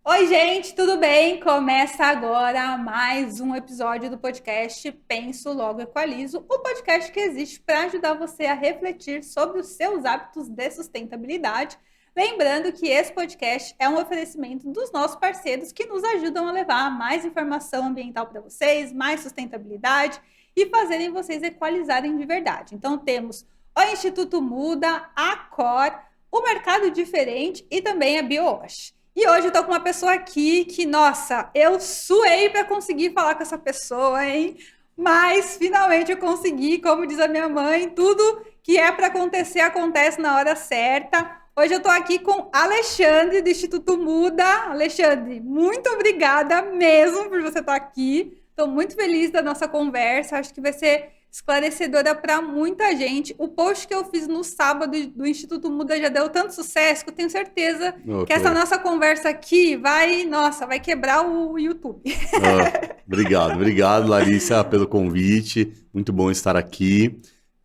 Oi, gente, tudo bem? Começa agora mais um episódio do podcast Penso Logo Equalizo, o podcast que existe para ajudar você a refletir sobre os seus hábitos de sustentabilidade. Lembrando que esse podcast é um oferecimento dos nossos parceiros que nos ajudam a levar mais informação ambiental para vocês, mais sustentabilidade e fazerem vocês equalizarem de verdade. Então, temos o Instituto Muda, a Cor, o Mercado Diferente e também a BioWash. E hoje eu tô com uma pessoa aqui que, nossa, eu suei para conseguir falar com essa pessoa, hein? Mas finalmente eu consegui, como diz a minha mãe, tudo que é para acontecer acontece na hora certa. Hoje eu tô aqui com Alexandre do Instituto Muda. Alexandre, muito obrigada mesmo por você estar aqui. Estou muito feliz da nossa conversa. Acho que vai ser esclarecedora para muita gente. O post que eu fiz no sábado do Instituto Muda já deu tanto sucesso que eu tenho certeza que Ok. essa nossa conversa aqui vai quebrar o YouTube. Obrigado, Larissa, pelo convite. Muito bom estar aqui.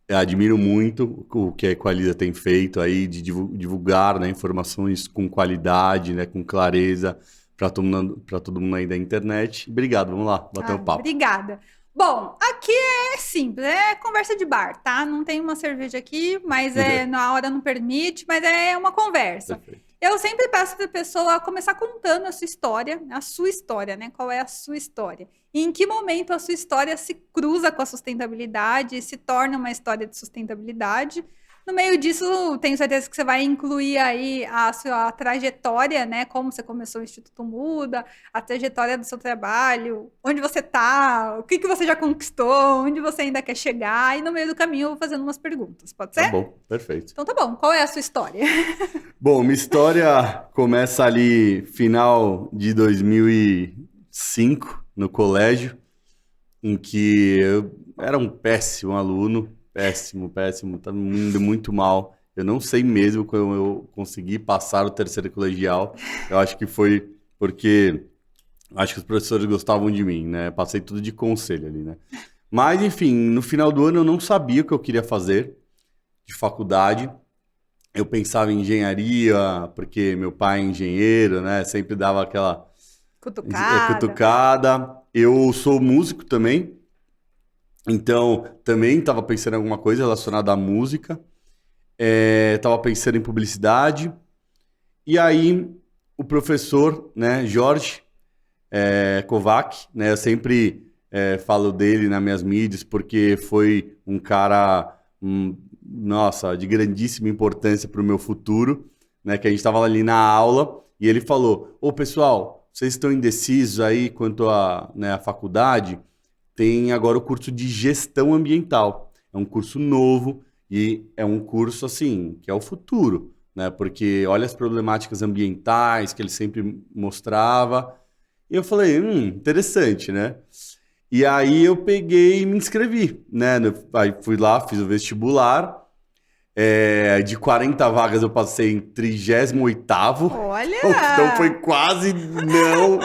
Eu admiro muito o que a Equaliza tem feito aí de divulgar, né, informações com qualidade, né, com clareza para todo mundo aí da internet. Obrigado, vamos lá, bater um papo. Obrigada. Bom, aqui é simples, é conversa de bar, tá? Não tem uma cerveja aqui, mas na hora não permite, mas é uma conversa. Perfeito. Eu sempre peço para a pessoa começar contando a sua história, né? Qual é a sua história? E em que momento a sua história se cruza com a sustentabilidade e se torna uma história de sustentabilidade? No meio disso, tenho certeza que você vai incluir aí a sua trajetória, né? Como você começou o Instituto Muda, a trajetória do seu trabalho, onde você está, o que você já conquistou, onde você ainda quer chegar. E no meio do caminho eu vou fazendo umas perguntas, pode Tá ser? bom, perfeito. Então tá bom, qual é a sua história? Bom, minha história começa ali final de 2005, no colégio, em que eu era um péssimo aluno, péssimo, tá indo muito mal. Eu não sei mesmo como eu consegui passar o terceiro colegial. Eu acho que foi porque acho que os professores gostavam de mim, né? Passei tudo de conselho ali, né? Mas, enfim, no final do ano eu não sabia o que eu queria fazer de faculdade. Eu pensava em engenharia, porque meu pai é engenheiro, né? Sempre dava aquela Cutucada. cutucada. Eu sou músico também, então também estava pensando em alguma coisa relacionada à música. Estava pensando em publicidade. E aí o professor, né, Jorge Kovac, né? Eu sempre falo dele nas minhas mídias porque foi um cara, nossa, de grandíssima importância para o meu futuro, né? Que a gente estava ali na aula e ele falou: Ô pessoal, vocês estão indecisos aí quanto à, né, à faculdade? Tem agora o curso de gestão ambiental. É um curso novo e é um curso assim que é o futuro, né? Porque olha as problemáticas ambientais que ele sempre mostrava. E eu falei, interessante, né? E aí eu peguei e me inscrevi, né? Aí fui lá, fiz o vestibular. De 40 vagas eu passei em 38º. Então Olha! foi quase não.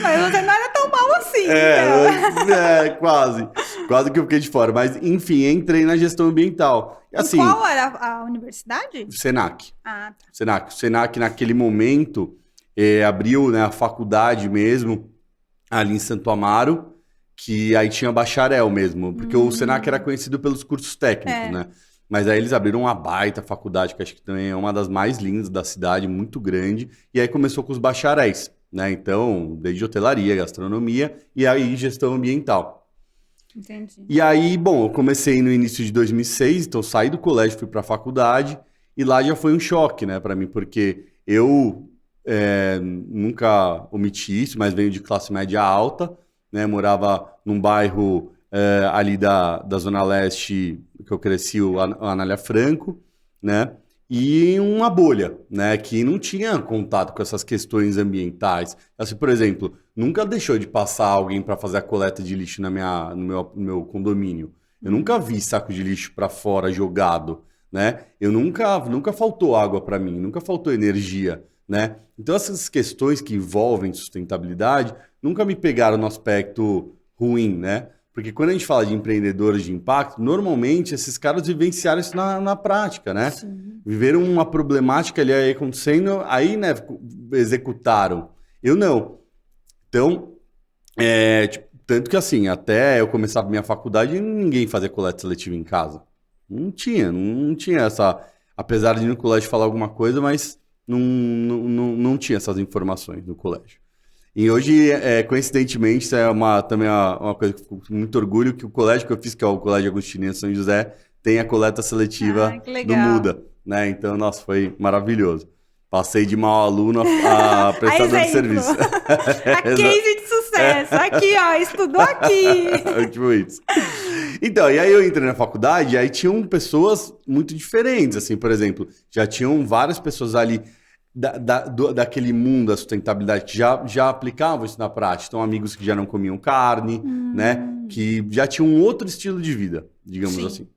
Mas você não era tão mal assim, então. Quase. Quase que eu fiquei de fora. Mas, enfim, entrei na gestão ambiental. E Em assim, qual era a universidade? Senac. Ah, tá. Senac naquele momento abriu, né, a faculdade mesmo ali em Santo Amaro, que aí tinha bacharel mesmo, porque o Senac era conhecido pelos cursos técnicos, É. né? Mas aí eles abriram uma baita faculdade, que acho que também é uma das mais lindas da cidade, muito grande, e aí começou com os bacharéis, né? Então, desde hotelaria, gastronomia e aí gestão ambiental. Entendi. E aí, bom, eu comecei no início de 2006, então saí do colégio, fui para a faculdade, e lá já foi um choque, né, para mim, porque eu nunca omiti isso, mas venho de classe média alta, né, morava num bairro ali da Zona Leste, que eu cresci, o Anália Franco, né, e uma bolha, né, que não tinha contato com essas questões ambientais. Assim, por exemplo, nunca deixou de passar alguém para fazer a coleta de lixo no meu condomínio. Eu nunca vi saco de lixo para fora jogado, né? Eu nunca faltou água para mim, nunca faltou energia, né? Então essas questões que envolvem sustentabilidade nunca me pegaram no aspecto ruim, né? Porque quando a gente fala de empreendedores de impacto, normalmente esses caras vivenciaram isso na prática, né? Sim. Viveram uma problemática ali aí acontecendo, aí, né, executaram. Eu não. Então, tipo, tanto que assim, até eu começar a minha faculdade, ninguém fazia coleta seletiva em casa. Não tinha essa... Apesar de no colégio falar alguma coisa, mas não tinha essas informações no colégio. E hoje, coincidentemente, isso é também uma coisa que eu fico com muito orgulho, que o colégio que eu fiz, que é o Colégio Agostinho São José, tem a coleta seletiva do Muda, né? Então, nossa, foi maravilhoso. Passei de mau aluno a prestador de serviço. A case de sucesso. Aqui, ó, estudou aqui. Tipo isso. Então, e aí eu entrei na faculdade, e aí tinham pessoas muito diferentes, assim, por exemplo, já tinham várias pessoas ali daquele mundo da sustentabilidade que já aplicavam isso na prática. Então, amigos que já não comiam carne, né? Que já tinham um outro estilo de vida, digamos assim.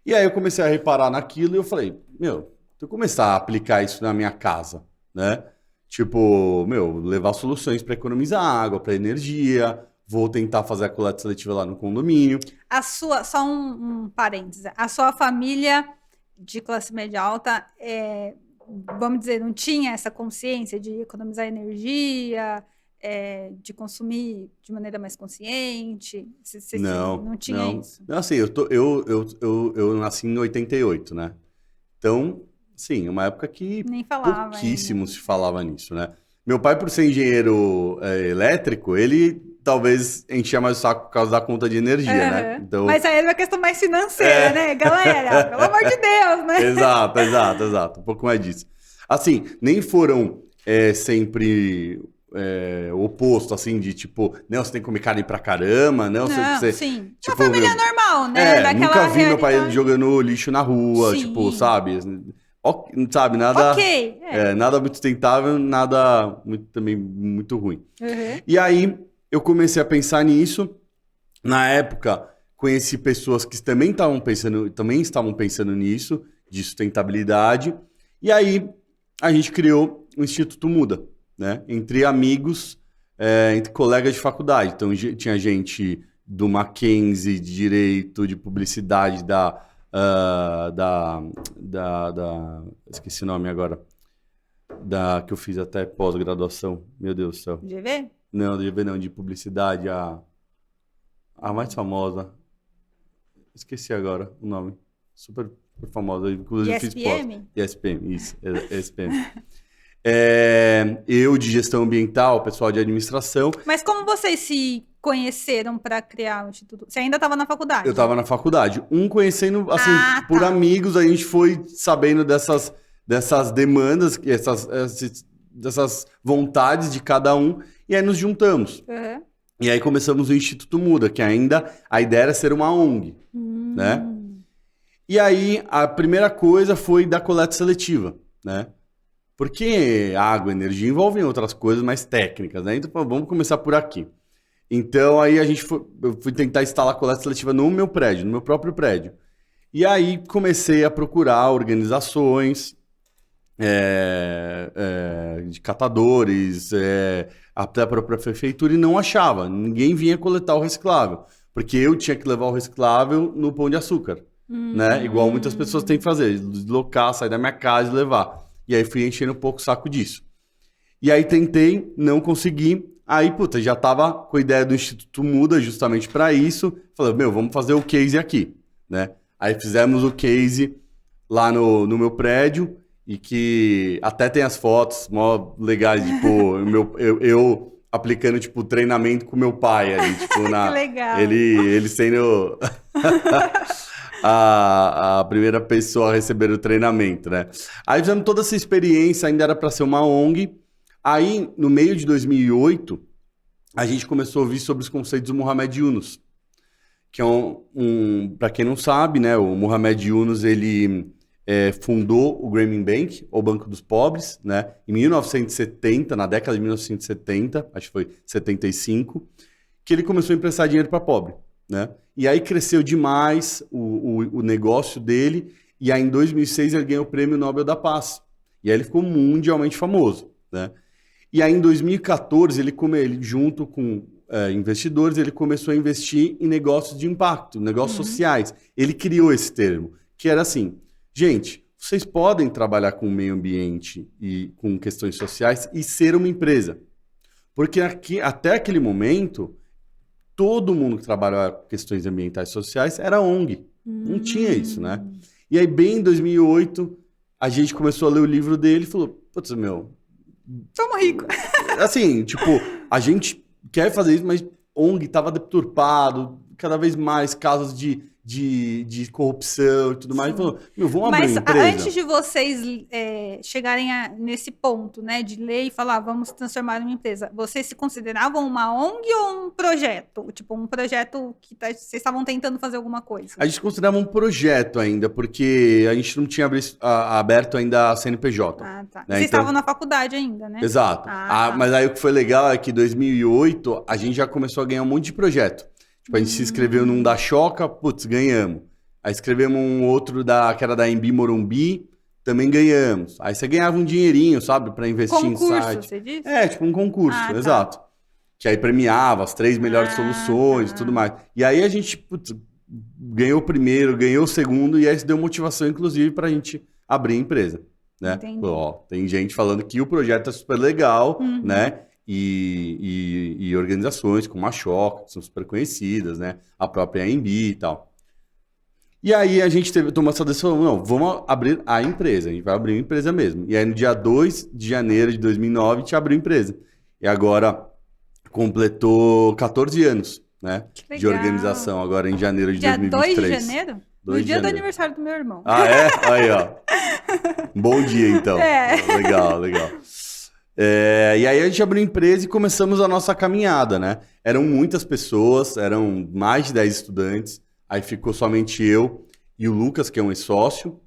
E aí eu comecei a reparar naquilo e eu falei, se eu começar a aplicar isso na minha casa, né? Tipo, levar soluções para economizar água, para energia, vou tentar fazer a coleta seletiva lá no condomínio. Só um parêntese, a sua família de classe média alta, vamos dizer, não tinha essa consciência de economizar energia, de consumir de maneira mais consciente? Não tinha isso? Não, assim, eu nasci em 88, né? Então, sim, uma época que nem falava pouquíssimo ainda. se falava nisso, né? Meu pai, por ser engenheiro elétrico, ele talvez enchia mais o saco por causa da conta de energia, né? Então... Mas aí é uma questão mais financeira, né? Galera, pelo amor de Deus, né? Exato. Um pouco mais disso. Assim, nem foram sempre oposto, assim, de tipo, não, você tem que comer carne pra caramba, não, você... Sim, tipo, uma família normal, né? Nunca vi meu pai jogando lixo na rua, tipo, sabe? Sabe, nada... Ok. Nada muito sustentável, nada também muito ruim. E aí, eu comecei a pensar nisso. Na época, conheci pessoas que também estavam pensando nisso, de sustentabilidade. E aí, a gente criou o Instituto Muda, né? Entre amigos, entre colegas de faculdade. Então, tinha gente do Mackenzie, de Direito, de Publicidade, esqueci o nome agora. Que eu fiz até pós-graduação. Meu Deus do céu. GV? Não, GV não, de Publicidade, a mais famosa. Esqueci agora o nome. Super famosa. Inclusive fiz pós. ESPM, isso. ESPM. Eu de gestão ambiental, pessoal de administração. Mas como vocês se conheceram para criar o Instituto? Você ainda estava na faculdade? Eu estava na faculdade. Conhecendo, assim, por amigos, a gente foi sabendo dessas demandas, dessas vontades de cada um, e aí nos juntamos. E aí começamos o Instituto Muda, que ainda a ideia era ser uma ONG, né? E aí a primeira coisa foi da coleta seletiva, né? Porque água e energia envolvem outras coisas mais técnicas, né? Então, vamos começar por aqui. Então, aí eu fui tentar instalar a coleta seletiva no meu prédio, no meu próprio prédio. E aí comecei a procurar organizações de catadores, até a própria prefeitura, e não achava. Ninguém vinha coletar o reciclável. Porque eu tinha que levar o reciclável no Pão de Açúcar, né? Igual muitas pessoas têm que fazer, deslocar, sair da minha casa e levar. E aí fui enchendo um pouco o saco disso. E aí tentei, não consegui. Aí, já tava com a ideia do Instituto Muda justamente para isso. Falei, vamos fazer o case aqui, né? Aí fizemos o case lá no meu prédio, e que até tem as fotos mó legais, tipo, eu aplicando, tipo, treinamento com meu pai ali, tipo, que legal. Ele sendo a primeira pessoa a receber o treinamento, né? Aí fizemos toda essa experiência, ainda era para ser uma ONG. Aí, no meio de 2008, a gente começou a ouvir sobre os conceitos do Muhammad Yunus, que é para quem não sabe, né, o Muhammad Yunus, ele fundou o Grameen Bank, o Banco dos Pobres, né, em 1970, na década de 1970, acho que foi 75, que ele começou a emprestar dinheiro para pobre, né? E aí cresceu demais o negócio dele, e aí em 2006 ele ganhou o Prêmio Nobel da Paz. E aí ele ficou mundialmente famoso, né? E aí em 2014, ele junto com investidores, ele começou a investir em negócios de impacto, negócios sociais. Ele criou esse termo, que era assim, gente, vocês podem trabalhar com o meio ambiente e com questões sociais e ser uma empresa. Porque até aquele momento, todo mundo que trabalhava com questões ambientais e sociais era ONG. Não tinha isso, né? E aí, bem em 2008, a gente começou a ler o livro dele e falou, putz, meu... Somos ricos. Assim, tipo, a gente quer fazer isso, mas ONG estava deturpado, cada vez mais casos de corrupção e tudo mais. Falou, meu, vamos abrir uma empresa. Mas antes de vocês chegarem nesse ponto, né, de ler e falar, vamos transformar em uma empresa, vocês se consideravam uma ONG ou um projeto? Tipo, um projeto que vocês estavam tentando fazer alguma coisa? A gente considerava um projeto ainda, porque a gente não tinha aberto ainda a CNPJ. Ah, tá. Né? Vocês estavam na faculdade ainda, né? Exato. Tá. Mas aí o que foi legal é que em 2008 a gente já começou a ganhar um monte de projeto. Tipo, a gente se inscreveu num da Choca, putz, ganhamos. Aí escrevemos um outro que era da Embi Morumbi, também ganhamos. Aí você ganhava um dinheirinho, sabe, para investir em site. Você disse? Tipo um concurso, tá. exato. Que aí premiava as 3 melhores soluções e tudo mais. E aí a gente, putz, ganhou o primeiro, ganhou o segundo, e aí isso deu motivação, inclusive, pra gente abrir a empresa. Né? Falou, tem gente falando que o projeto é super legal, né? E organizações como a Choca, que são super conhecidas, né? A própria AMB e tal. E aí a gente tomou essa decisão, não, vamos abrir a empresa, a gente vai abrir uma empresa mesmo. E aí no dia 2 de janeiro de 2009 a gente abriu a empresa. E agora completou 14 anos, né? De organização, agora em janeiro de 2023. Dia 2 de janeiro? No dia do aniversário do meu irmão. Ah, é? Aí, ó. Bom dia, então. Legal. E aí a gente abriu a empresa e começamos a nossa caminhada, né? Eram muitas pessoas, eram mais de 10 estudantes. Aí ficou somente eu e o Lucas, que é um ex-sócio.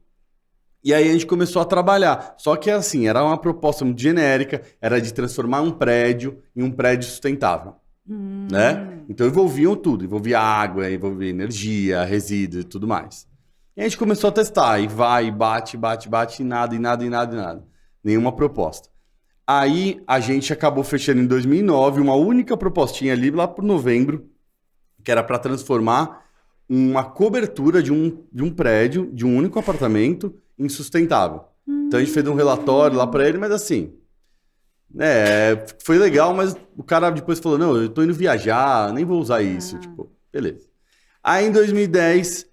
E aí a gente começou a trabalhar. Só que assim, era uma proposta muito genérica, era de transformar um prédio em um prédio sustentável. Né? Então envolviam tudo, envolvia água, envolvia energia, resíduos e tudo mais. E a gente começou a testar, e vai, bate, e nada. Nenhuma proposta. Aí a gente acabou fechando em 2009 uma única propostinha ali, lá por novembro, que era para transformar uma cobertura de um prédio, de um único apartamento, em sustentável. Então a gente fez um relatório lá para ele, mas assim... foi legal, mas o cara depois falou, não, eu tô indo viajar, nem vou usar isso, tipo, beleza. Aí em 2010,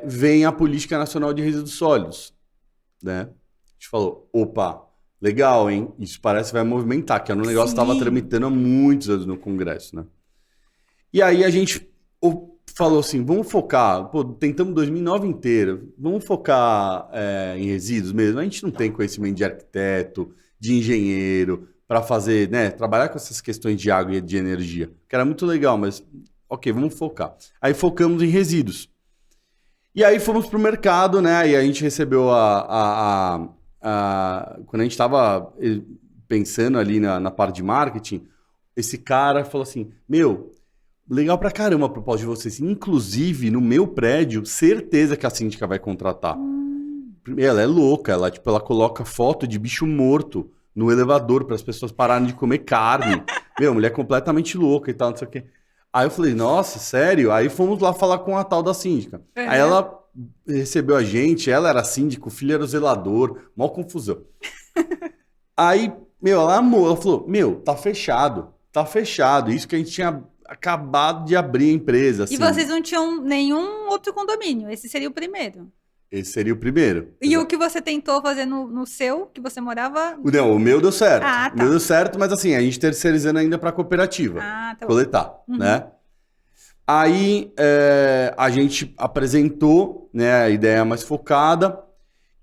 vem a Política Nacional de Resíduos Sólidos, né? A gente falou, opa, legal, hein? Isso parece que vai movimentar, que era um negócio que estava tramitando há muitos anos no Congresso, né? E aí a gente falou assim, vamos focar, tentamos 2009 inteiro, vamos focar em resíduos mesmo, a gente não tem conhecimento de arquiteto, de engenheiro, para fazer, né, trabalhar com essas questões de água e de energia, que era muito legal, mas ok, vamos focar. Aí focamos em resíduos. E aí fomos pro mercado, né, e a gente recebeu quando a gente estava pensando ali na parte de marketing, esse cara falou assim, meu, legal pra caramba a proposta de vocês, inclusive no meu prédio, certeza que a síndica vai contratar. Ela é louca, ela coloca foto de bicho morto no elevador para as pessoas pararem de comer carne. Meu, mulher completamente louca e tal, não sei o quê. Aí eu falei, nossa, sério? Aí fomos lá falar com a tal da síndica. Aí ela recebeu a gente, ela era síndica, o filho era o zelador, mó confusão. Aí, meu, ela amou, ela falou, meu, tá fechado. Isso que a gente tinha acabado de abrir a empresa. Assim. E vocês não tinham nenhum outro condomínio, esse seria o primeiro? Esse seria o primeiro. E o que você tentou fazer no seu, que você morava? Não, o meu deu certo. Ah, tá. O meu deu certo, mas assim, a gente terceirizando ainda para a cooperativa. Tá coletar, né? Aí a gente apresentou, né, a ideia mais focada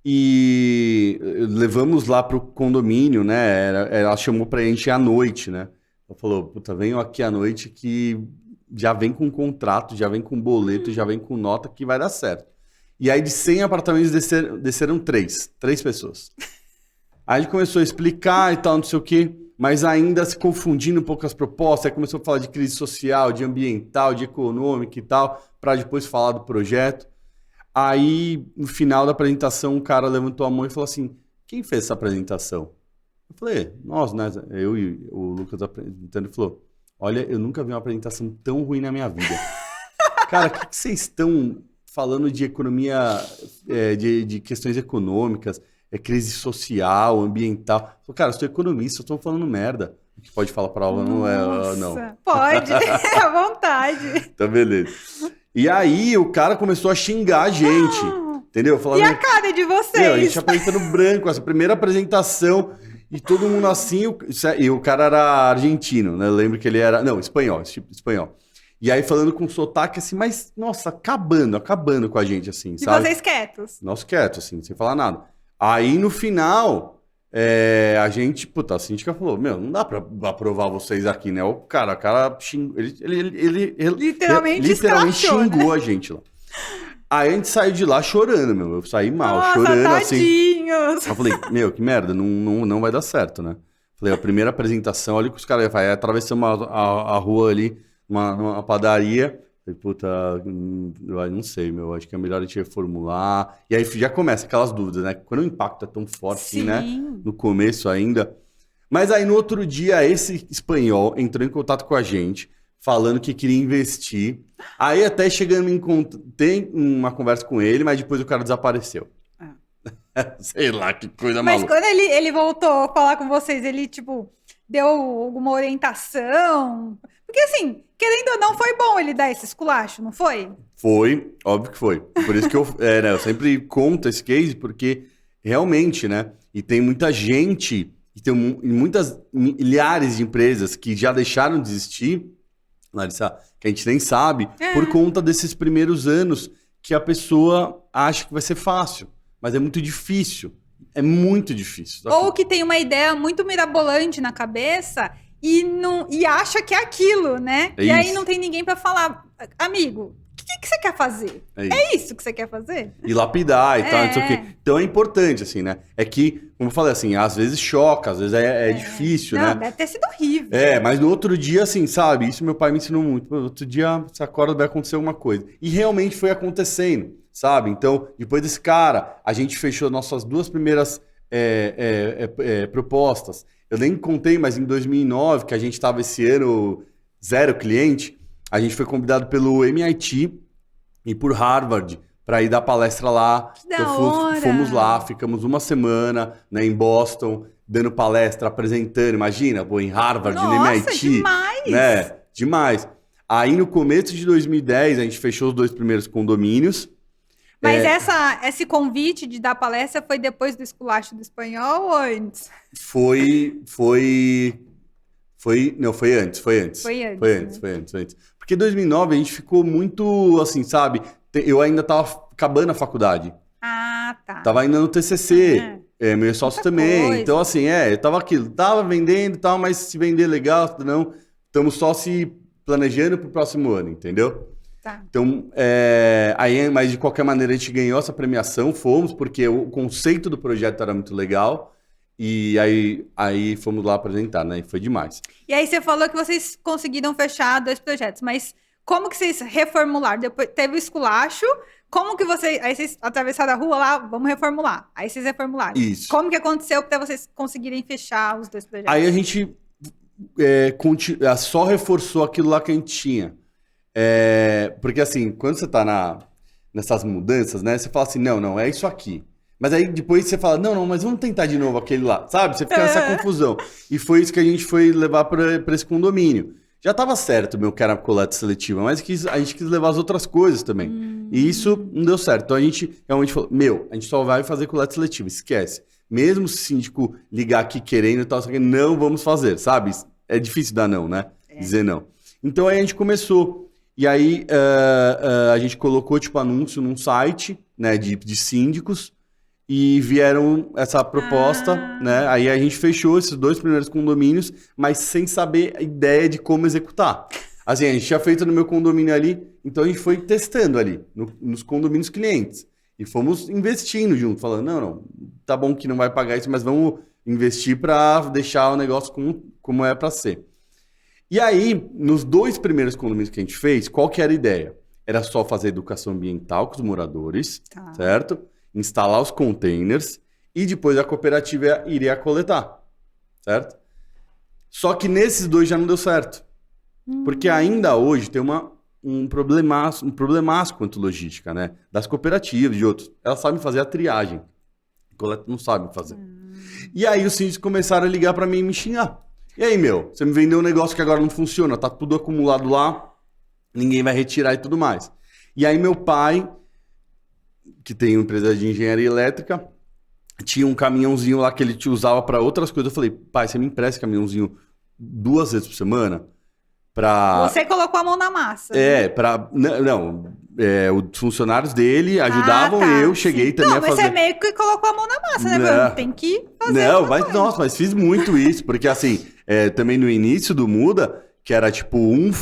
e levamos lá pro condomínio, né? Ela chamou pra gente ir à noite, né? Ela falou, puta, venham aqui à noite que já vem com contrato, já vem com boleto, já vem com nota que vai dar certo. E aí de 100 apartamentos desceram 3 pessoas. Aí a gente começou a explicar e tal, não sei o quê, mas ainda se confundindo um pouco as propostas, aí começou a falar de crise social, de ambiental, de econômica e tal, para depois falar do projeto. Aí, no final da apresentação, um cara levantou a mão e falou assim, quem fez essa apresentação? Eu falei, nós, né? Eu e o Lucas apresentando, ele falou, olha, eu nunca vi uma apresentação tão ruim na minha vida. Cara, o que vocês estão falando de economia, de questões econômicas, crise social, ambiental? Eu falei, cara, eu sou economista, eu estou falando merda. Que pode falar palavra, não é, não. Pode, à vontade. Então, beleza. E aí, o cara começou a xingar a gente, entendeu? Falando, E a cara de vocês? a gente apresentando branco, essa primeira apresentação, e todo mundo assim, e o cara era argentino, né? Eu lembro que ele era, não, espanhol, esse tipo de espanhol. E aí falando com sotaque assim, mas, nossa, acabando com a gente, assim, sabe? E vocês quietos? Nós quietos, assim, sem falar nada. Aí, no final, a gente, puta, a síndica falou, não dá pra aprovar vocês aqui, né? O cara xingou, ele Literalmente escrachou, xingou a gente lá. Aí a gente saiu de lá chorando, eu saí mal, Nossa, chorando, tadinhos. assim. Eu falei, que merda, não vai dar certo, né? Falei, a primeira apresentação, olha o que os caras fazem, atravessamos a rua ali, numa padaria. Falei, puta, eu não sei, acho que é melhor a gente reformular. E aí já começa aquelas dúvidas, né? Quando o impacto é tão forte, assim, né? No começo ainda. Mas aí no outro dia, esse espanhol entrou em contato com a gente, falando que queria investir. Aí até chegando tem uma conversa com ele, mas depois o cara desapareceu. Sei lá, que coisa maluca. Mas quando ele voltou a falar com vocês, ele, tipo, deu alguma orientação? Porque, assim, querendo ou não, foi bom ele dar esse esculacho, não foi? Foi, óbvio que foi. Por isso que eu sempre conto esse case, porque realmente, né? E tem muita gente, e tem muitas milhares de empresas que já deixaram de existir, Larissa, que a gente nem sabe, por conta desses primeiros anos que a pessoa acha que vai ser fácil. Mas é muito difícil. É muito difícil. Ou que tem uma ideia muito mirabolante na cabeça e acha que é aquilo, né? E aí não tem ninguém pra falar, amigo, o que você quer fazer? É isso que você quer fazer? E lapidar e tal, não sei o quê. Então é importante, assim, né? É que, como eu falei, assim, às vezes choca, às vezes é difícil, não, né? Deve ter sido horrível. Mas no outro dia, assim, sabe? Isso meu pai me ensinou muito. No outro dia, você acorda, vai acontecer alguma coisa. E realmente foi acontecendo, sabe? Então, depois desse cara, a gente fechou nossas 2 primeiras propostas. Eu nem contei, mas em 2009, que a gente estava esse ano 0 cliente, a gente foi convidado pelo MIT e por Harvard para ir dar palestra lá. Que da hora! Fomos lá, ficamos uma semana, né, em Boston, dando palestra, apresentando. Imagina, em Harvard, no MIT. Demais! Né? Demais. Aí no começo de 2010, a gente fechou os 2 primeiros condomínios. Mas esse convite de dar palestra foi depois do esculacho do espanhol ou antes? Não, foi antes. Foi antes. Porque em 2009 a gente ficou muito, assim, sabe? Eu ainda tava acabando a faculdade. Ah, tá. Tava ainda no TCC. Meu sócio também. Coisa. Então, assim, eu tava vendendo e tal, mas se vender legal, não. Estamos só se planejando pro próximo ano, entendeu? Tá. Então, mas de qualquer maneira a gente ganhou essa premiação, fomos, porque o conceito do projeto era muito legal. E aí fomos lá apresentar, né? E foi demais. E aí você falou que vocês conseguiram fechar 2 projetos, mas como que vocês reformularam? Depois teve o esculacho, como que vocês... Aí vocês atravessaram a rua lá, vamos reformular. Aí vocês reformularam. Isso. Como que aconteceu para vocês conseguirem fechar os 2 projetos? Aí a gente só reforçou aquilo lá que a gente tinha. Porque assim, quando você tá nessas mudanças, né? Você fala assim, não, é isso aqui. Mas aí depois você fala, não, mas vamos tentar de novo aquele lá, sabe? Você fica nessa confusão. E foi isso que a gente foi levar para esse condomínio. Já estava certo, que era coleta seletiva, mas a gente quis levar as outras coisas também. E isso não deu certo. Então a gente realmente falou, a gente só vai fazer coleta seletiva, esquece. Mesmo se o síndico ligar aqui querendo e tal, só que não vamos fazer, sabe? É difícil dar não, né? Dizer não. Então aí a gente começou. E aí a gente colocou tipo anúncio num site, né, de síndicos. E vieram essa proposta, né? Aí a gente fechou esses 2 primeiros condomínios, mas sem saber a ideia de como executar. Assim, a gente tinha feito no meu condomínio ali, então a gente foi testando ali, nos condomínios clientes. E fomos investindo junto, falando, não, tá bom que não vai pagar isso, mas vamos investir para deixar o negócio como é para ser. E aí, nos 2 primeiros condomínios que a gente fez, qual que era a ideia? Era só fazer educação ambiental com os moradores, certo? Instalar os containers e depois a cooperativa iria coletar, certo? Só que nesses 2 já não deu certo. Porque ainda hoje tem um problemaço quanto logística, né? Das cooperativas, de outros. Elas sabem fazer a triagem. A coleta não sabem fazer. E aí os síndicos começaram a ligar para mim e me xingar. E aí, meu, você me vendeu um negócio que agora não funciona, tá tudo acumulado lá, ninguém vai retirar e tudo mais. E aí meu pai, que tem uma empresa de engenharia elétrica, tinha um caminhãozinho lá que ele te usava para outras coisas. Eu falei, pai, você me empresta esse caminhãozinho 2 vezes por semana? Você colocou a mão na massa. Os funcionários dele ajudavam, eu cheguei sim. também a fazer... Mas você meio que colocou a mão na massa, né? Tem que fazer mas fiz muito isso, porque assim, também no início do Muda, que era tipo um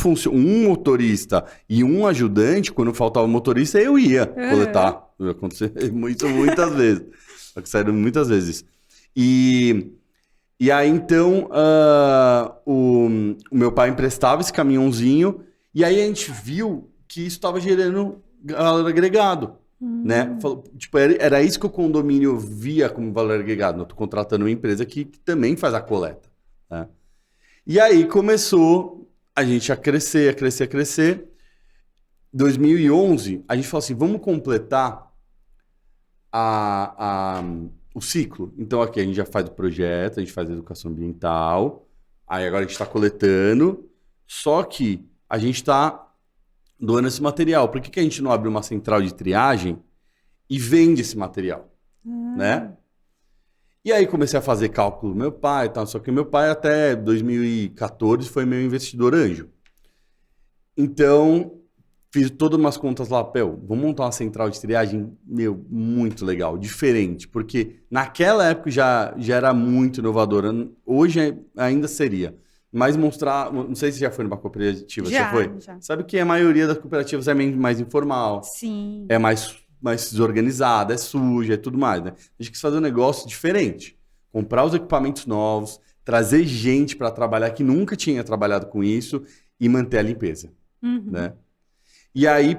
motorista e um ajudante, quando faltava o motorista, eu ia coletar. Aconteceu muitas vezes. Aconteceu muitas vezes. E aí, então, o meu pai emprestava esse caminhãozinho, e aí a gente viu que isso estava gerando valor agregado, né? Tipo, era isso que o condomínio via como valor agregado. Eu estou contratando uma empresa que também faz a coleta, né? E aí começou a gente a crescer. 2011, a gente falou assim, vamos completar o ciclo. Então aqui a gente já faz o projeto, a gente faz a educação ambiental, aí agora a gente está coletando, só que a gente está doando esse material. Por que a gente não abre uma central de triagem e vende esse material, né? E aí comecei a fazer cálculo do meu pai e tal, só que meu pai até 2014 foi meu investidor anjo. Então, fiz todas umas contas lá, vamos montar uma central de triagem, muito legal, diferente, porque naquela época já era muito inovadora, hoje ainda seria. Mas mostrar, não sei se já foi numa cooperativa, já foi? Já. Sabe que a maioria das cooperativas é mais informal. Sim. É mais desorganizada, é suja, é tudo mais, né? A gente quis fazer um negócio diferente. Comprar os equipamentos novos, trazer gente para trabalhar que nunca tinha trabalhado com isso e manter a limpeza, né? E aí,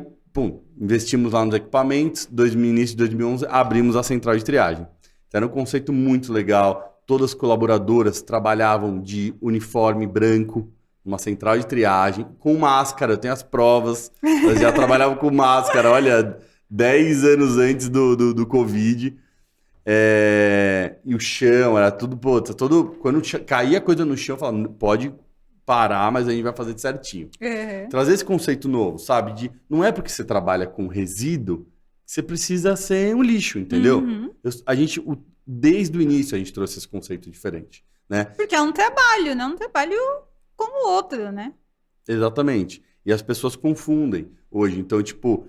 investimos lá nos equipamentos, início de 2011, abrimos a central de triagem. Então, era um conceito muito legal. Todas as colaboradoras trabalhavam de uniforme branco, uma central de triagem, com máscara. Eu tenho as provas. Elas já trabalhavam com máscara, olha, 10 anos antes do Covid. E o chão era tudo, quando caía coisa no chão, eu falava, pode parar, mas a gente vai fazer de certinho. Trazer esse conceito novo, sabe? Não é porque você trabalha com resíduo que você precisa ser um lixo, entendeu? Desde o início a gente trouxe esse conceito diferente, né? Porque é um trabalho, né? Um trabalho como o outro, né? Exatamente. E as pessoas confundem hoje. Então, tipo,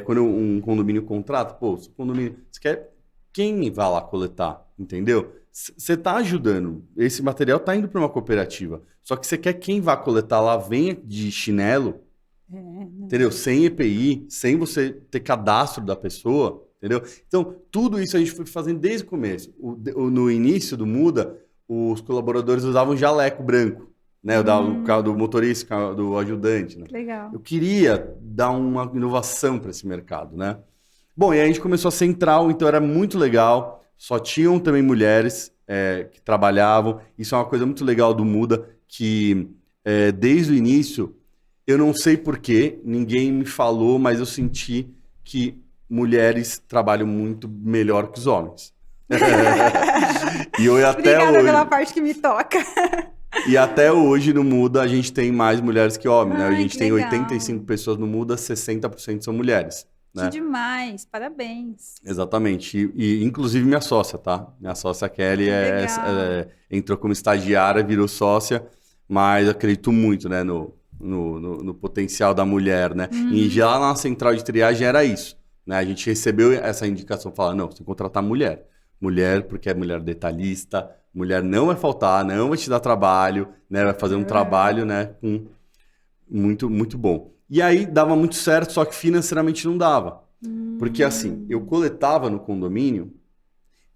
quando um condomínio contrata, seu condomínio, você quer quem vai lá coletar, entendeu? Você está ajudando. Esse material está indo para uma cooperativa. Só que você quer quem vá coletar lá, venha de chinelo, entendeu? Sem EPI, sem você ter cadastro da pessoa, entendeu? Então, tudo isso a gente foi fazendo desde o começo. No início do Muda, os colaboradores usavam jaleco branco, né? O carro do motorista, do ajudante, né? Legal. Eu queria dar uma inovação para esse mercado, né? Bom, e aí a gente começou a central, então era muito legal. Só tinham também mulheres que trabalhavam. Isso é uma coisa muito legal do Muda, que desde o início, eu não sei porquê, ninguém me falou, mas eu senti que mulheres trabalham muito melhor que os homens. E eu até Obrigada hoje, pela parte que me toca. E até hoje no Muda a gente tem mais mulheres que homens, né? A gente tem legal. 85 pessoas no Muda, 60% são mulheres. Que né? demais, parabéns. Exatamente. E inclusive minha sócia, tá? Minha sócia Kelly entrou como estagiária, virou sócia, mas acredito muito, né, no potencial da mulher, né? E já lá na central de triagem era isso, né? A gente recebeu essa indicação, falar, não, você tem que contratar mulher. Mulher, porque é mulher detalhista, mulher não vai faltar, não vai te dar trabalho, né? Vai fazer um trabalho, né, muito, muito bom. E aí dava muito certo, só que financeiramente não dava. Porque assim, eu coletava no condomínio,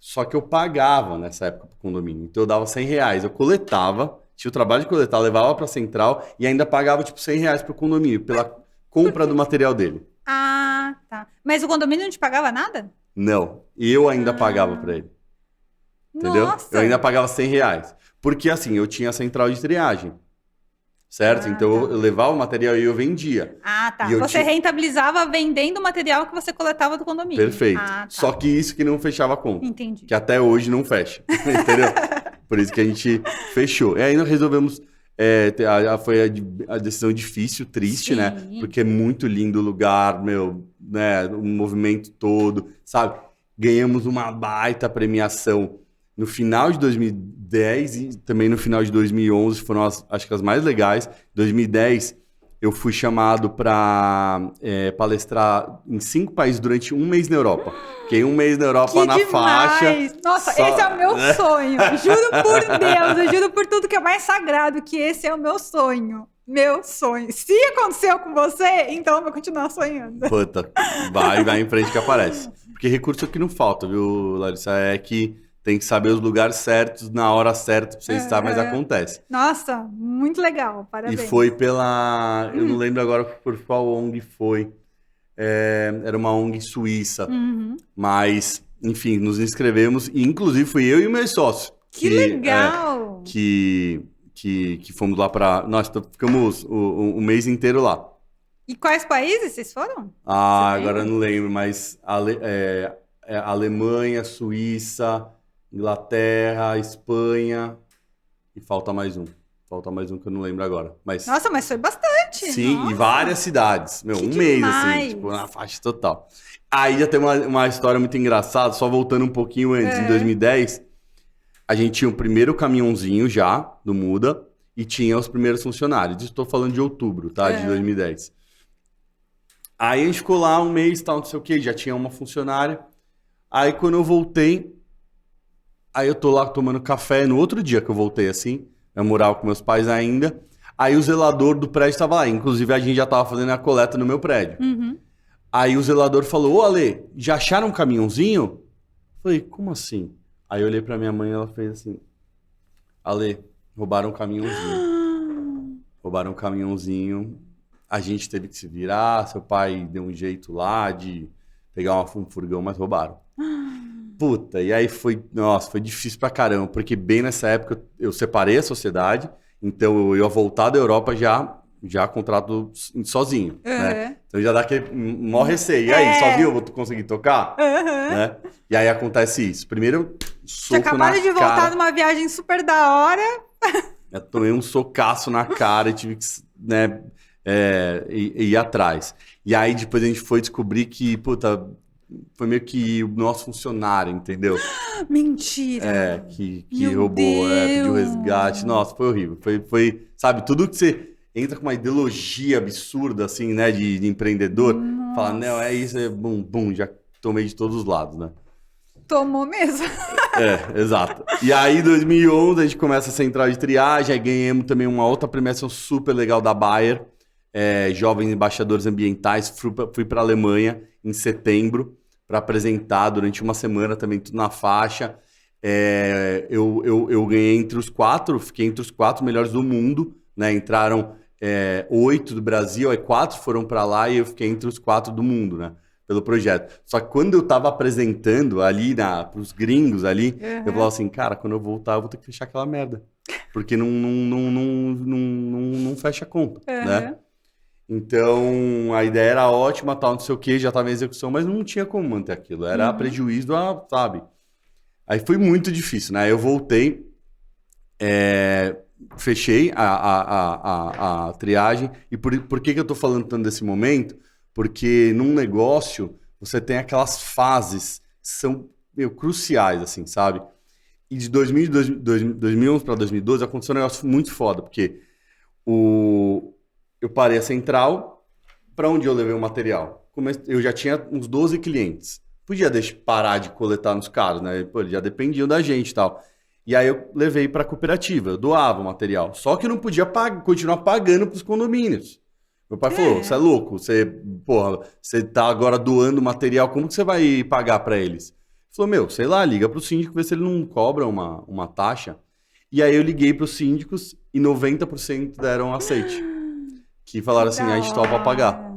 só que eu pagava nessa época pro condomínio. Então eu dava R$100, eu coletava, tinha o trabalho de coletar, levava pra central e ainda pagava tipo R$100 pro condomínio, pela compra do material dele. Ah, tá. Mas o condomínio não te pagava nada? Não, eu ainda pagava pra ele. Entendeu? Nossa. Eu ainda pagava R$100. Porque assim, eu tinha a central de triagem. Certo? Então eu levava o material e eu vendia. Ah, tá. Você rentabilizava vendendo o material que você coletava do condomínio. Perfeito. Ah, tá. Só que isso que não fechava a conta. Entendi. Que até hoje não fecha. Entendeu? Por isso que a gente fechou. E aí nós resolvemos... foi a decisão difícil, triste, né? Sim. Porque é muito lindo o lugar, meu, né? O movimento todo, sabe? Ganhamos uma baita premiação no final de 2010 e também no final de 2011, foram acho que as mais legais. Em 2010, eu fui chamado para palestrar em 5 países durante um mês na Europa. Fiquei um mês na Europa Que na demais! faixa. Nossa, esse é o meu sonho. Juro por Deus, eu juro por tudo que é mais sagrado, que esse é o meu sonho. Meu sonho. Se aconteceu com você, então eu vou continuar sonhando. Puta, vai em frente que aparece. Porque recurso aqui não falta, viu, Larissa? É que tem que saber os lugares certos, na hora certa, pra você estar, mas acontece. Nossa, muito legal, parabéns. E foi pela... Eu não lembro agora por qual ONG foi. Era uma ONG suíça. Mas, enfim, nos inscrevemos. E, inclusive, fui eu e o meu sócio. Que legal! Que fomos lá pra... Nós ficamos o mês inteiro lá. E quais países vocês foram? Agora eu não lembro, mas Alemanha, Suíça, Inglaterra, Espanha e falta mais um. Falta mais um que eu não lembro agora. Mas, nossa, mas foi bastante. sim, nossa. E várias cidades. Meu, Que um mês, demais. assim, tipo, na faixa total. Aí já tem uma história muito engraçada, só voltando um pouquinho antes, em 2010, a gente tinha o primeiro caminhãozinho já, do Muda, e tinha os primeiros funcionários. Estou falando de outubro, tá? De 2010. Aí a gente ficou lá um mês, tal, não sei o quê, já tinha uma funcionária. Aí quando eu voltei, aí eu tô lá tomando café, no outro dia que eu voltei assim, eu morava com meus pais ainda, aí o zelador do prédio tava lá, inclusive a gente já tava fazendo a coleta no meu prédio. Aí o zelador falou, ô Ale, já acharam um caminhãozinho? Eu falei, como assim? Aí eu olhei pra minha mãe e ela fez assim, Ale, roubaram um caminhãozinho. Roubaram um caminhãozinho. A gente teve que se virar, seu pai deu um jeito lá de pegar um furgão, mas roubaram. Puta, e aí foi difícil pra caramba, porque bem nessa época eu separei a sociedade, então eu ia voltar da Europa já contrato sozinho, né? Então já dá aquele maior receio. E aí, sozinho eu vou conseguir tocar? Né? E aí acontece isso. Primeiro, soco na cara. Tinha acabado de voltar numa viagem super da hora. Eu tomei um socaço na cara e tive que, né, ir atrás. E aí depois a gente foi descobrir que, puta, foi meio que o nosso funcionário, entendeu? Mentira! Que roubou, pediu resgate. Nossa, foi horrível. Foi, sabe, tudo que você entra com uma ideologia absurda, assim, né, de empreendedor, fala, não, é isso, bum, já tomei de todos os lados, né? Tomou mesmo. Exato. E aí, em 2011, a gente começa a central de triagem, aí ganhamos também uma outra premiação super legal da Bayer, Jovens Embaixadores Ambientais. Fui para a Alemanha em setembro para apresentar durante uma semana também, tudo na faixa. Eu ganhei fiquei entre os 4 melhores do mundo, né? Entraram 8 do Brasil, aí 4 foram para lá e eu fiquei entre os 4 do mundo, né? Pelo projeto. Só que quando eu tava apresentando ali pros gringos ali, eu falava assim, cara, quando eu voltar eu vou ter que fechar aquela merda. Porque não fecha a conta, né? Então, a ideia era ótima, tal, não sei o que, já tava em execução, mas não tinha como manter aquilo. Era prejuízo, sabe? Aí foi muito difícil, né? Eu voltei, fechei a triagem. E por que eu tô falando tanto desse momento? Porque num negócio, você tem aquelas fases que são cruciais, assim, sabe? E de 2011 para 2012 aconteceu um negócio muito foda, porque eu parei a central, para onde eu levei o material? Eu já tinha uns 12 clientes. Podia parar de coletar nos caras, né? Pô, eles já dependiam da gente e tal. E aí eu levei para a cooperativa, eu doava o material. Só que eu não podia continuar pagando para os condomínios. Meu pai falou, você é louco, você tá agora doando material, como que você vai pagar para eles? Ele falou, sei lá, liga pro síndico, vê se ele não cobra uma taxa. E aí eu liguei pros síndicos e 90% deram aceite. Que falaram assim, a gente topa pagar.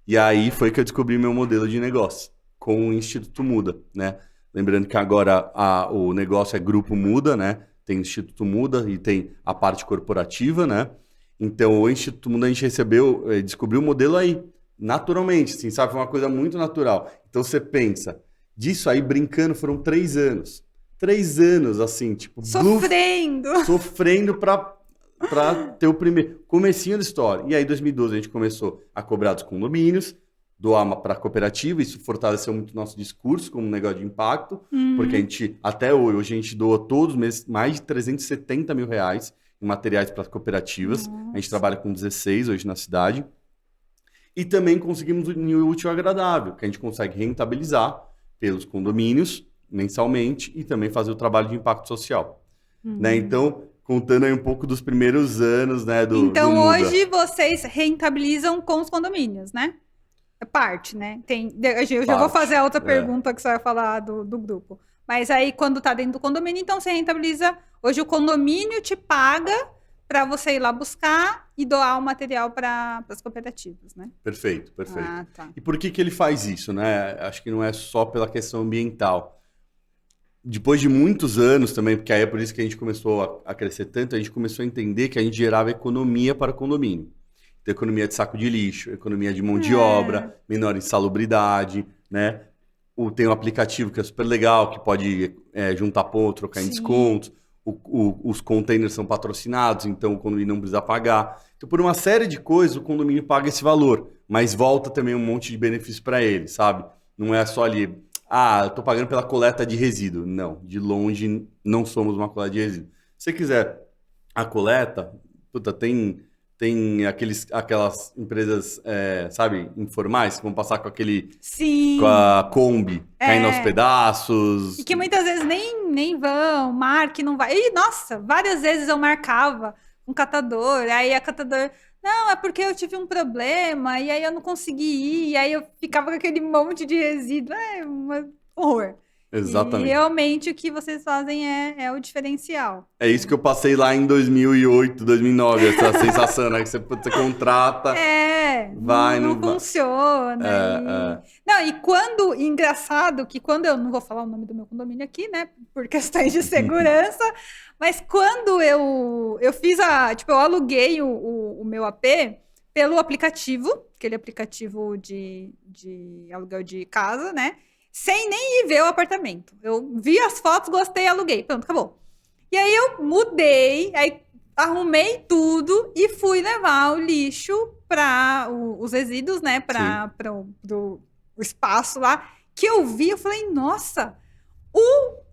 E aí foi que eu descobri meu modelo de negócio, com o Instituto Muda, né? Lembrando que agora o negócio é Grupo Muda, né? Tem Instituto Muda e tem a parte corporativa, né? Então, o Instituto Muda a gente descobriu o modelo aí, naturalmente, assim, sabe? Foi uma coisa muito natural. Então, você pensa, disso aí, brincando, foram 3 anos. 3 anos, assim, tipo... Sofrendo pra ter o primeiro... Comecinho da história. E aí, em 2012, a gente começou a cobrar dos condomínios, doar para a cooperativa. Isso fortaleceu muito o nosso discurso como um negócio de impacto, porque a gente, até hoje, a gente doa todos os meses mais de 370 mil reais em materiais para as cooperativas. Nossa. A gente trabalha com 16 hoje na cidade. E também conseguimos unir o útil ao agradável, que a gente consegue rentabilizar pelos condomínios mensalmente e também fazer o trabalho de impacto social. Né? Então, contando aí um pouco dos primeiros anos, né, Então, do Muda. hoje vocês rentabilizam com os condomínios, né? É parte, né? Eu já vou fazer a outra pergunta que você vai falar do grupo. Mas aí, quando tá dentro do condomínio, então você rentabiliza. Hoje o condomínio te paga para você ir lá buscar e doar o material para as cooperativas, né? Perfeito. Ah, tá. E por que ele faz isso, né? Acho que não é só pela questão ambiental. Depois de muitos anos também, porque aí é por isso que a gente começou a crescer tanto, a gente começou a entender que a gente gerava economia para o condomínio. Então, economia de saco de lixo, economia de mão de obra, menor insalubridade, né? Tem um aplicativo que é super legal, que pode juntar ponto, trocar em descontos. Os containers são patrocinados, então o condomínio não precisa pagar. Então, por uma série de coisas, o condomínio paga esse valor, mas volta também um monte de benefício para ele, sabe? Não é só ali, eu tô pagando pela coleta de resíduo. Não, de longe não somos uma coleta de resíduo. Se você quiser a coleta, tem aquelas empresas, sabe, informais, que vão passar com com a Kombi, caindo aos pedaços. E que muitas vezes nem vão, marque, não vai. E, nossa, várias vezes eu marcava um catador, aí a catador, não, é porque eu tive um problema, e aí eu não consegui ir, e aí eu ficava com aquele monte de resíduo. É um horror. Exatamente. E realmente o que vocês fazem é o diferencial. É isso que eu passei lá em 2008, 2009, essa sensação, né? Que você contrata, não funciona. Não, engraçado que quando eu não vou falar o nome do meu condomínio aqui, né? Por questões de segurança, mas quando eu fiz eu aluguei o meu AP pelo aplicativo, aquele aplicativo de aluguel de casa, né? Sem nem ir ver o apartamento. Eu vi as fotos, gostei, aluguei. Pronto, acabou. E aí eu mudei, aí arrumei tudo e fui levar o lixo para os resíduos, né? Para o espaço lá. Que eu vi, eu falei, nossa,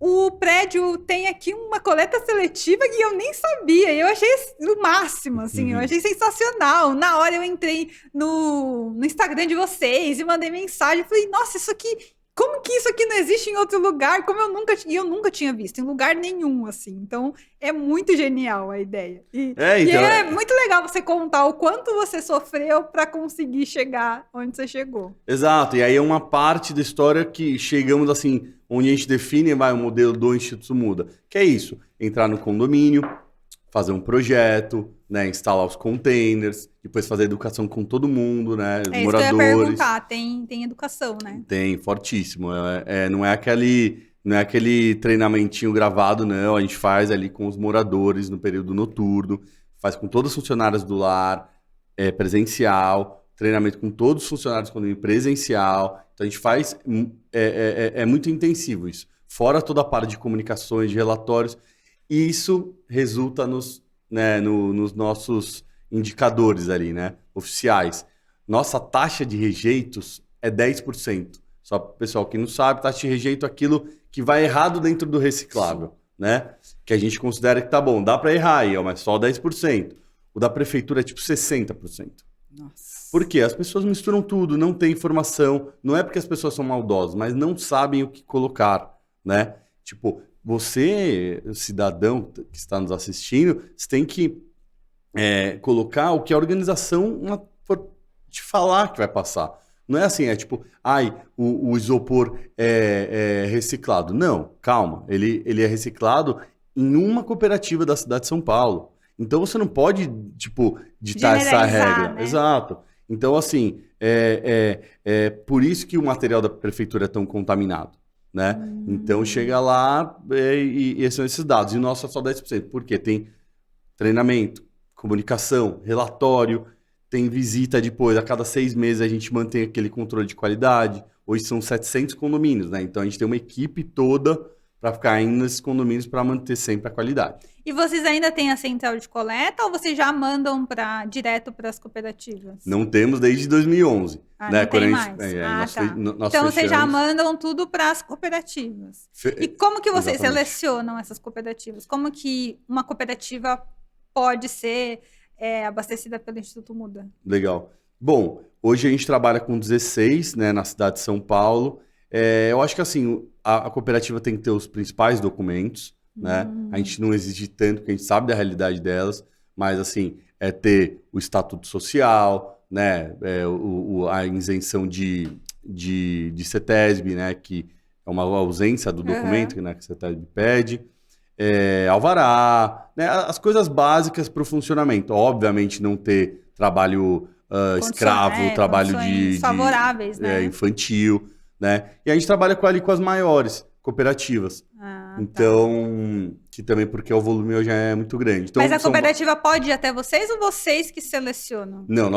o prédio tem aqui uma coleta seletiva que eu nem sabia. E eu achei o máximo, assim, eu achei sensacional. Na hora eu entrei no Instagram de vocês e mandei mensagem. Falei, nossa, isso aqui... Como que isso aqui não existe em outro lugar? Eu nunca tinha visto em lugar nenhum, assim. Então, é muito genial a ideia. E é muito legal você contar o quanto você sofreu para conseguir chegar onde você chegou. Exato. E aí é uma parte da história que chegamos, assim, onde a gente define o modelo do Instituto Muda. Que é isso, entrar no condomínio, fazer um projeto, né, instalar os containers, depois fazer educação com todo mundo, né, os moradores. Isso que eu ia perguntar, tem educação, né? Tem, fortíssimo. Não é aquele treinamentinho gravado, não. A gente faz ali com os moradores no período noturno, faz com todos os funcionários do lar, presencial, treinamento com todos os funcionários do condomínio presencial. Então a gente faz, é muito intensivo isso. Fora toda a parte de comunicações, de relatórios. E isso resulta nos nossos indicadores ali, né? Oficiais. Nossa taxa de rejeitos é 10%. Só para o pessoal que não sabe, taxa de rejeito é aquilo que vai errado dentro do reciclável, né? Que a gente considera que tá bom, dá para errar aí, mas só 10%. O da prefeitura é tipo 60%. Nossa. Por quê? As pessoas misturam tudo, não tem informação. Não é porque as pessoas são maldosas, mas não sabem o que colocar, né? Tipo, você, cidadão que está nos assistindo, você tem que colocar o que a organização for te falar que vai passar. Não é assim, tipo, o isopor é reciclado. Não, calma. Ele é reciclado em uma cooperativa da cidade de São Paulo. Então você não pode, tipo, ditar essa regra. Né? Exato. Então, assim, por isso que o material da prefeitura é tão contaminado. Né? Então chega lá e são esses dados. E o nosso é só 10%. Por quê? Tem treinamento, comunicação, relatório, tem visita depois. A cada 6 meses a gente mantém aquele controle de qualidade. Hoje são 700 condomínios, né? Então a gente tem uma equipe toda para ficar indo nesses condomínios para manter sempre a qualidade. E vocês ainda têm a central de coleta ou vocês já mandam direto para as cooperativas? Não temos desde 2011. Né? Não tem mais. Nós então vocês já mandam tudo para as cooperativas. E como que vocês selecionam essas cooperativas? Como que uma cooperativa pode ser abastecida pelo Instituto Muda? Legal. Bom, hoje a gente trabalha com 16, né, na cidade de São Paulo. Eu acho que assim, a cooperativa tem que ter os principais documentos, né? A gente não exige tanto, porque a gente sabe da realidade delas, mas assim, ter o estatuto social, né? A isenção de CETESB, né? Que é uma ausência do documento, né? Que a CETESB pede. Alvará, né? As coisas básicas para o funcionamento. Obviamente não ter trabalho escravo, trabalho favoráveis, né? Infantil, né? E a gente trabalha ali com as maiores cooperativas. Então, que também porque o volume hoje é muito grande. Então, mas a cooperativa pode ir até vocês ou vocês que selecionam? Não,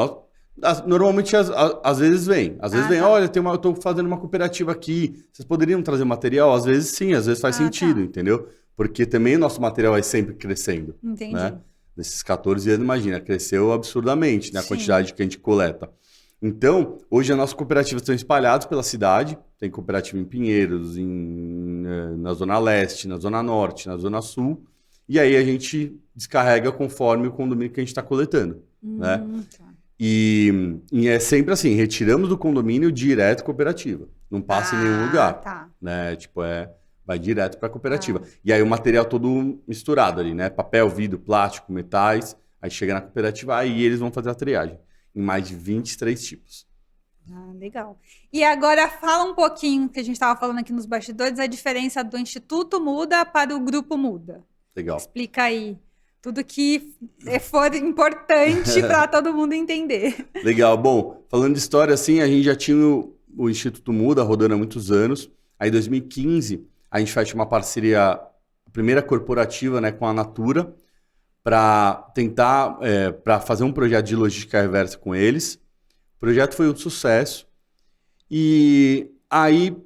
normalmente às vezes vem. Às vezes vem, olha, eu estou fazendo uma cooperativa aqui, vocês poderiam trazer material? Às vezes sim, às vezes faz sentido, entendeu? Porque também o nosso material vai sempre crescendo. Entendi. Né? Nesses 14 anos, imagina, cresceu absurdamente, né, a quantidade que a gente coleta. Então, hoje as nossas cooperativas estão espalhadas pela cidade. Tem cooperativa em Pinheiros, na Zona Leste, na Zona Norte, na Zona Sul. E aí a gente descarrega conforme o condomínio que a gente está coletando. Né? E é sempre assim, retiramos do condomínio direto cooperativa. Não passa em nenhum lugar. Né? Tipo, vai direto para a cooperativa. E aí o material todo misturado ali, né? Papel, vidro, plástico, metais. Aí chega na cooperativa, aí eles vão fazer a triagem. Em mais de 23 tipos. Legal. E agora fala um pouquinho, que a gente estava falando aqui nos bastidores, a diferença do Instituto Muda para o Grupo Muda. Legal. Explica aí. Tudo que for importante para todo mundo entender. Legal. Bom, falando de história, assim, a gente já tinha o Instituto Muda rodando há muitos anos. Aí em 2015, a gente fez uma parceria, a primeira corporativa, né, com a Natura, para tentar, para fazer um projeto de logística reversa com eles. O projeto foi um sucesso. E aí,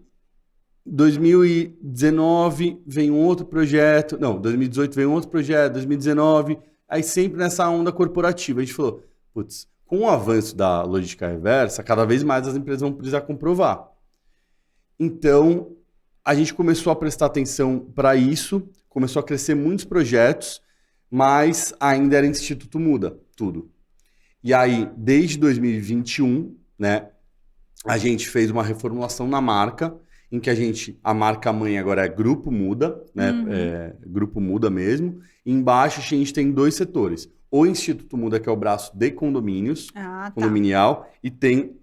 2019 vem um outro projeto. Não, 2018 vem um outro projeto, 2019. Aí sempre nessa onda corporativa. A gente falou, putz, com o avanço da logística reversa, cada vez mais as empresas vão precisar comprovar. Então, a gente começou a prestar atenção para isso, começou a crescer muitos projetos, mas ainda era Instituto Muda, tudo. E aí, desde 2021, né, a gente fez uma reformulação na marca, em que a marca mãe agora é Grupo Muda, né, Grupo Muda mesmo, e embaixo a gente tem 2 setores. O Instituto Muda, que é o braço de condomínios, condominial, e tem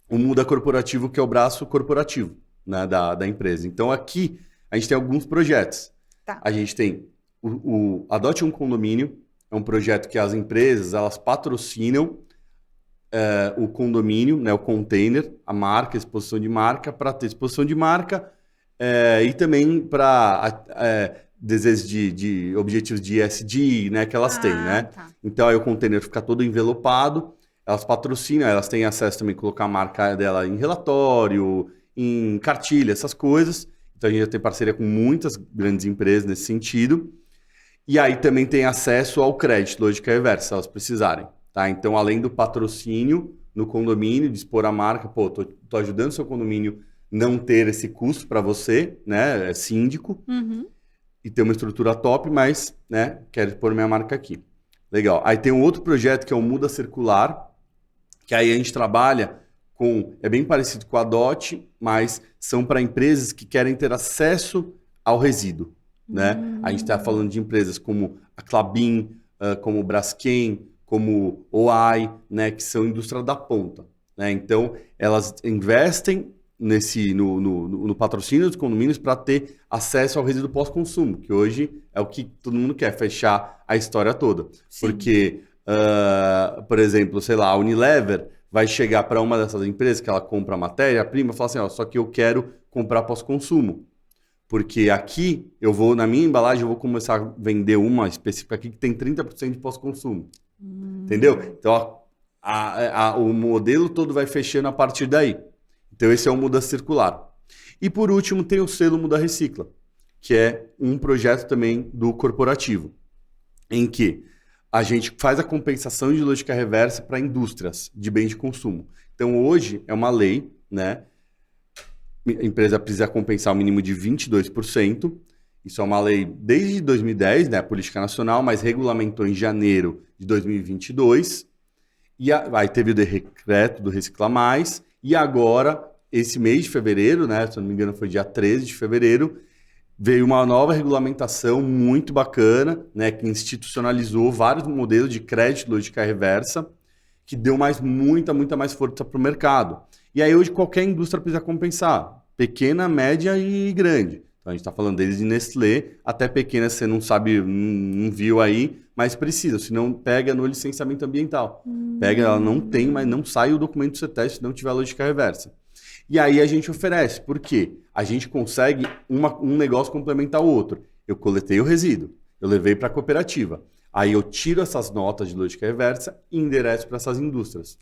o Muda Corporativo, que é o braço corporativo, né, da empresa. Então aqui a gente tem alguns projetos. A gente tem o Adote um Condomínio, é um projeto que as empresas elas patrocinam o condomínio, né, o container, a marca, a exposição de marca, para ter exposição de marca e também para desejos de objetivos de ESG, né, que elas têm, né? Então aí o container fica todo envelopado, elas patrocinam, elas têm acesso também a colocar a marca dela em relatório, em cartilha, essas coisas. Então a gente já tem parceria com muitas grandes empresas nesse sentido. E aí também tem acesso ao crédito, lógica reversa, se elas precisarem. Tá? Então, além do patrocínio no condomínio, de expor a marca, tô ajudando o seu condomínio não ter esse custo para você, né? É síndico, e ter uma estrutura top, mas, né, quero expor minha marca aqui. Legal. Aí tem um outro projeto que é o Muda Circular, que aí a gente trabalha é bem parecido com a DOT, mas são para empresas que querem ter acesso ao resíduo. Né? A gente está falando de empresas como a Klabin, como o Braskem, como OI, né? Que são indústria da ponta. Né? Então, elas investem no patrocínio dos condomínios para ter acesso ao resíduo pós-consumo, que hoje é o que todo mundo quer, fechar a história toda. Sim. Porque, por exemplo, sei lá, a Unilever vai chegar para uma dessas empresas que ela compra a matéria-prima e fala assim, só que eu quero comprar pós-consumo. Porque aqui, na minha embalagem, eu vou começar a vender uma específica aqui que tem 30% de pós-consumo. Entendeu? Então, o modelo todo vai fechando a partir daí. Então, esse é o Muda Circular. E, por último, tem o selo Muda Recicla, que é um projeto também do corporativo, em que a gente faz a compensação de logística reversa para indústrias de bens de consumo. Então, hoje é uma lei, né? A empresa precisa compensar o mínimo de 22%. Isso é uma lei desde 2010, né? A Política Nacional, mas regulamentou em janeiro de 2022. E aí teve o decreto do Recicla Mais. E agora, esse mês de fevereiro, né? Se eu não me engano, foi dia 13 de fevereiro, veio uma nova regulamentação muito bacana, né, que institucionalizou vários modelos de crédito logística reversa, que deu muita mais força para o mercado. E aí hoje qualquer indústria precisa compensar, pequena, média e grande. Então a gente está falando desde Nestlé até pequena, você não sabe, não viu aí, mas precisa, senão pega no licenciamento ambiental. Pega, ela não tem, mas não sai o documento do CETES se não tiver logística reversa. E aí a gente oferece, por quê? A gente consegue um negócio complementar o outro. Eu coletei o resíduo, eu levei para a cooperativa. Aí eu tiro essas notas de logística reversa e endereço para essas indústrias.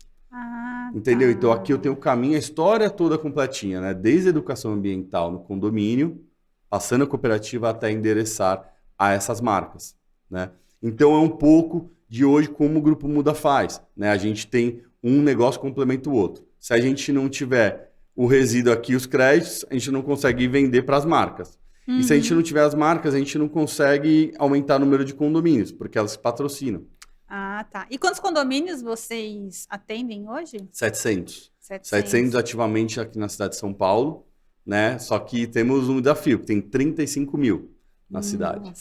Entendeu? Então aqui eu tenho o caminho, a história toda completinha, né? Desde a educação ambiental no condomínio, passando a cooperativa até endereçar a essas marcas, né? Então é um pouco de hoje como o Grupo Muda faz, né? A gente tem um negócio complementa o outro. Se a gente não tiver o resíduo aqui, os créditos, a gente não consegue vender para as marcas. E se a gente não tiver as marcas, a gente não consegue aumentar o número de condomínios, porque elas se patrocinam. Ah, tá. E quantos condomínios vocês atendem hoje? 700. 700 ativamente aqui na cidade de São Paulo, né? Só que temos um desafio, que tem 35 mil na cidade.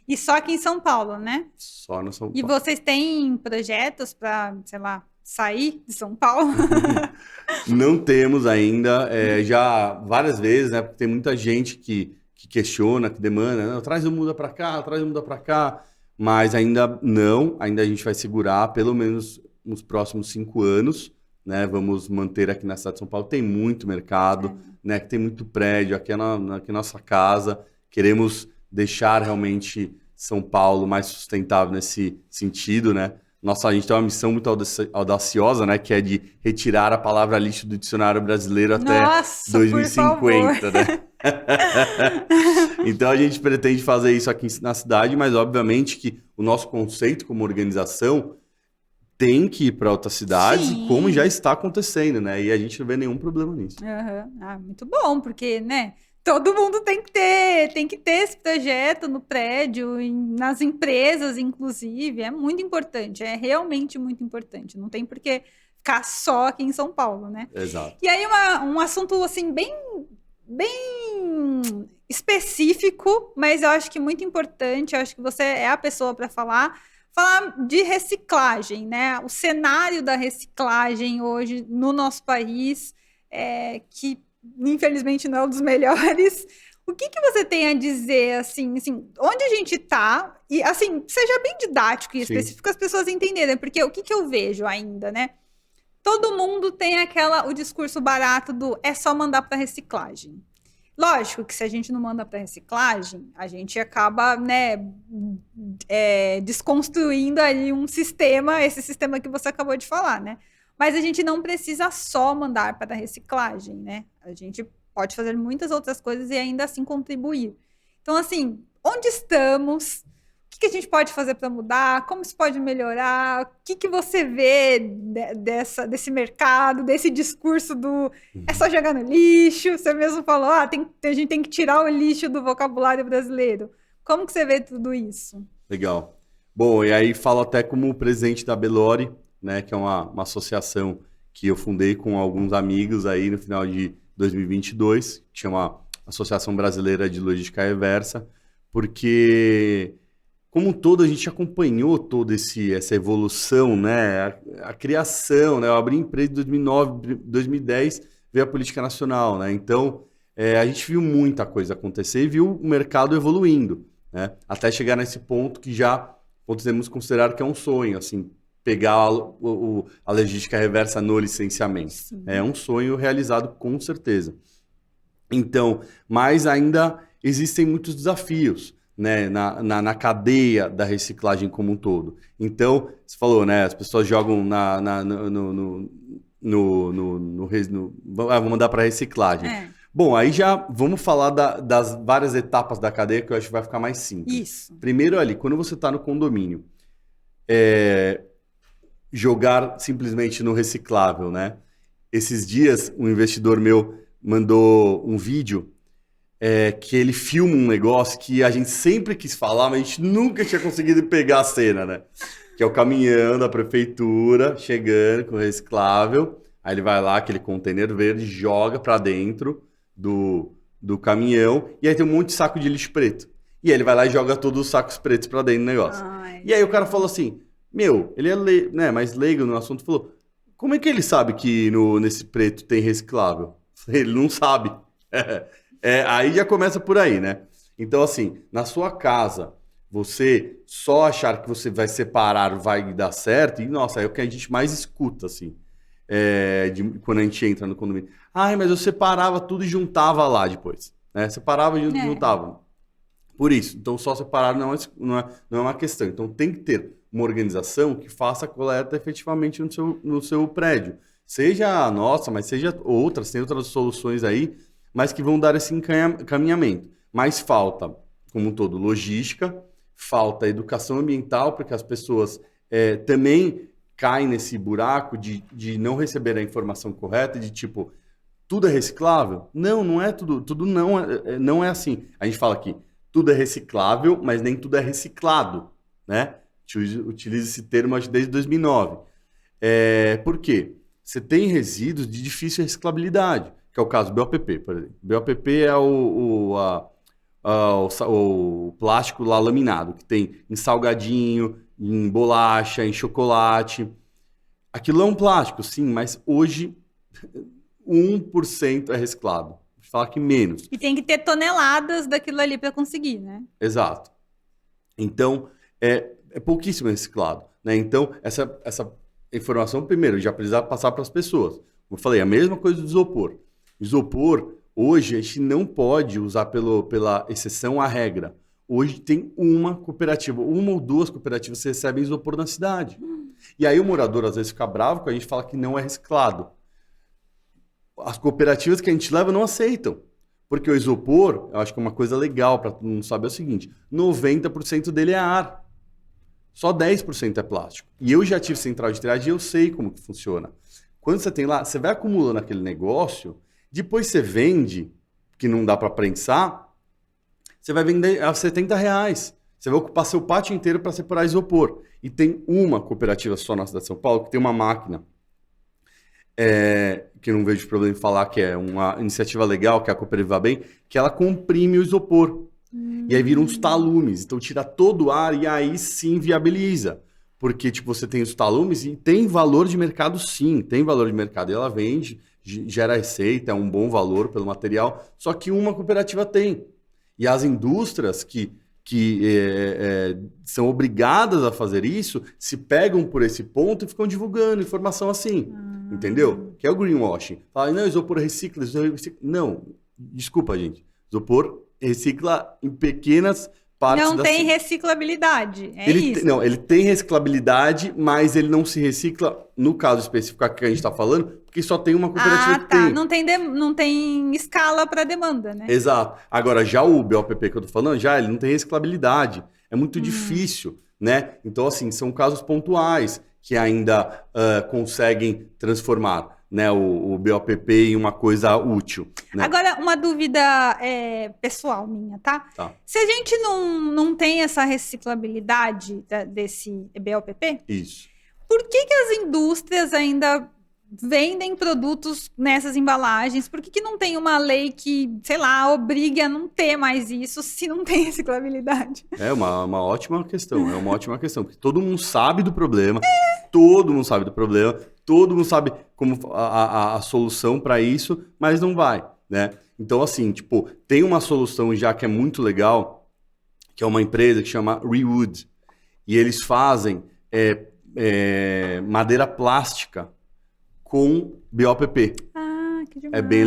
E só aqui em São Paulo, né? Só no São Paulo. E vocês têm projetos para, sei lá, sair de São Paulo? Não temos ainda, já várias vezes, né? Porque tem muita gente que questiona, que demanda, não, traz o Muda para cá, traz o Muda para cá, mas ainda não, ainda a gente vai segurar pelo menos nos próximos 5 anos, né? Vamos manter aqui na cidade de São Paulo, tem muito mercado, né? Tem muito prédio, aqui é nossa casa, queremos deixar realmente São Paulo mais sustentável nesse sentido, né? A gente tem uma missão muito audaciosa, né? Que é de retirar a palavra lixo do dicionário brasileiro até 2050, né? Então a gente pretende fazer isso aqui na cidade, mas obviamente que o nosso conceito como organização tem que ir para outras cidades, como já está acontecendo, né? E a gente não vê nenhum problema nisso. Muito bom, porque, né? Todo mundo tem que ter esse projeto no prédio, nas empresas, inclusive. É muito importante, é realmente muito importante. Não tem por que ficar só aqui em São Paulo, né? Exato. E aí, um assunto, assim, bem específico, mas eu acho que muito importante, eu acho que você é a pessoa para falar de reciclagem, né? O cenário da reciclagem hoje no nosso país, que infelizmente não é um dos melhores. O que você tem a dizer, assim, onde a gente está? E, assim, seja bem didático e específico para as pessoas entenderem, porque o que eu vejo ainda, né? Todo mundo tem o discurso barato do é só mandar para reciclagem. Lógico que se a gente não manda para reciclagem, a gente acaba, né, desconstruindo ali esse sistema que você acabou de falar, né? Mas a gente não precisa só mandar para a reciclagem, né? A gente pode fazer muitas outras coisas e ainda assim contribuir. Então, assim, onde estamos? O que a gente pode fazer para mudar? Como isso pode melhorar? O que você vê desse mercado, desse discurso do é só jogar no lixo? Você mesmo falou, a gente tem que tirar o lixo do vocabulário brasileiro. Como que você vê tudo isso? Legal. Bom, e aí falo até como presidente da Belori, né, que é uma associação que eu fundei com alguns amigos aí no final de 2022, que chama Associação Brasileira de Logística Reversa, porque como um todo a gente acompanhou toda essa evolução, né, a criação, né, eu abri empresa em 2009, 2010 veio a política nacional, né, então a gente viu muita coisa acontecer e viu o mercado evoluindo, né, até chegar nesse ponto que já podemos considerar que é um sonho, assim, pegar a logística reversa no licenciamento. Sim. É um sonho realizado com certeza. Então, mas ainda existem muitos desafios, né, na cadeia da reciclagem como um todo. Então, você falou, né, as pessoas jogam vou mandar para reciclagem. Bom, aí já vamos falar das várias etapas da cadeia que eu acho que vai ficar mais simples. Isso. Primeiro ali, quando você está no condomínio, jogar simplesmente no reciclável, né? Esses dias, um investidor meu mandou um vídeo que ele filma um negócio que a gente sempre quis falar, mas a gente nunca tinha conseguido pegar a cena, né? Que é o caminhão da prefeitura chegando com o reciclável. Aí ele vai lá, aquele container verde, joga pra dentro do caminhão e aí tem um monte de saco de lixo preto. E aí ele vai lá e joga todos os sacos pretos pra dentro do negócio. Ai. E aí o cara falou assim, ele é mais leigo no assunto, falou, como é que ele sabe que nesse preto tem reciclável? Ele não sabe. Aí já começa por aí, né? Então, assim, na sua casa, você só achar que você vai separar vai dar certo, e nossa, é o que a gente mais escuta, assim, quando a gente entra no condomínio. Ai, mas eu separava tudo e juntava lá depois, né? Separava e juntava. Por isso, então só separar não é uma questão. Então tem que ter uma organização que faça a coleta efetivamente no seu prédio. Seja a nossa, mas seja outras, tem outras soluções aí, mas que vão dar esse encaminhamento. Mas falta, como um todo, logística, falta educação ambiental, porque as pessoas também caem nesse buraco de não receber a informação correta, de tipo, tudo é reciclável? Não, não é tudo. Tudo não é assim. A gente fala aqui, tudo é reciclável, mas nem tudo é reciclado, né? A gente utiliza esse termo acho, desde 2009. Por quê? Você tem resíduos de difícil reciclabilidade, que é o caso do BOPP, por exemplo. BOPP é o plástico lá laminado, que tem em salgadinho, em bolacha, em chocolate. Aquilo é um plástico, sim, mas hoje 1% é reciclado. Vou falar que menos. E tem que ter toneladas daquilo ali para conseguir, né? Exato. Então, é pouquíssimo reciclado, né? Então, essa informação, primeiro, já precisa passar para as pessoas. Como eu falei, a mesma coisa do isopor. Isopor, hoje, a gente não pode usar pela exceção à regra. Hoje tem uma cooperativa, uma ou duas cooperativas que recebem isopor na cidade. E aí o morador, às vezes, fica bravo quando a gente fala que não é reciclado. As cooperativas que a gente leva não aceitam. Porque o isopor, eu acho que é uma coisa legal para todo mundo saber é o seguinte, 90% dele é ar. Só 10% é plástico. E eu já tive central de triagem e eu sei como que funciona. Quando você tem lá, você vai acumulando aquele negócio, depois você vende, que não dá para prensar, você vai vender a R$70. Você vai ocupar seu pátio inteiro para separar isopor. E tem uma cooperativa só na cidade de São Paulo que tem uma máquina, que eu não vejo problema em falar que é uma iniciativa legal, que é a Cooperativa Bem, que ela comprime o isopor. E aí vira uns talumes. Então tira todo o ar e aí sim viabiliza. Porque tipo, você tem os talumes e tem valor de mercado sim. Tem valor de mercado. E ela vende, gera receita, é um bom valor pelo material. Só que uma cooperativa tem. E as indústrias que são obrigadas a fazer isso, se pegam por esse ponto e ficam divulgando informação assim. Entendeu? Que é o greenwashing. Fala, não, isopor recicla. Não, desculpa, gente. Isopor recicla em pequenas partes. Não tem reciclabilidade, isso. Não, ele tem reciclabilidade, mas ele não se recicla, no caso específico que a gente está falando, porque só tem uma cooperativa que tem. Não tem escala para demanda, né? Exato. Agora, já o BOPP que eu tô falando, ele não tem reciclabilidade. É muito difícil, né? Então, assim, são casos pontuais que ainda conseguem transformar, né, o BOPP em uma coisa útil. Né? Agora, uma dúvida pessoal minha, tá? Se a gente não tem essa reciclabilidade desse BOPP, isso. Por que as indústrias ainda vendem produtos nessas embalagens? Por que não tem uma lei que, sei lá, obrigue a não ter mais isso se não tem reciclabilidade? É uma ótima questão, porque todo mundo sabe do problema, todo mundo sabe do problema, todo mundo sabe como a solução para isso, mas não vai, né? Então, assim, tipo, tem uma solução já que é muito legal, que é uma empresa que chama Rewood, e eles fazem madeira plástica com BOPP. Ah, que demais. É bem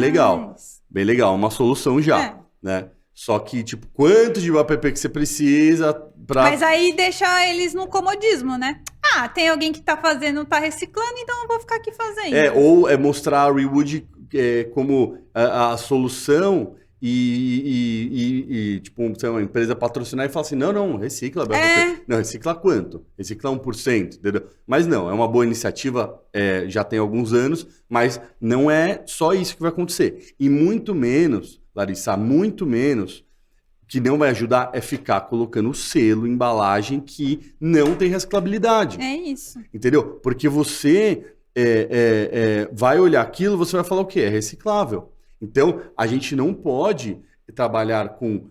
legal, uma solução já, né? Só que, tipo, quanto de BOPP que você precisa pra... Mas aí deixa eles no comodismo, né? Ah, tem alguém que tá fazendo, tá reciclando, então eu vou ficar aqui fazendo. Ou mostrar a Rewood como a solução tipo, sei lá, uma empresa patrocinar e falar assim, não, recicla. Não, recicla quanto? Recicla 1%, entendeu? Mas não, é uma boa iniciativa, já tem alguns anos, mas não é só isso que vai acontecer. E muito menos, Larissa, muito menos, que não vai ajudar é ficar colocando selo, embalagem que não tem reciclabilidade. É isso. Entendeu? Porque você vai olhar aquilo, você vai falar o quê? É reciclável. Então, a gente não pode trabalhar com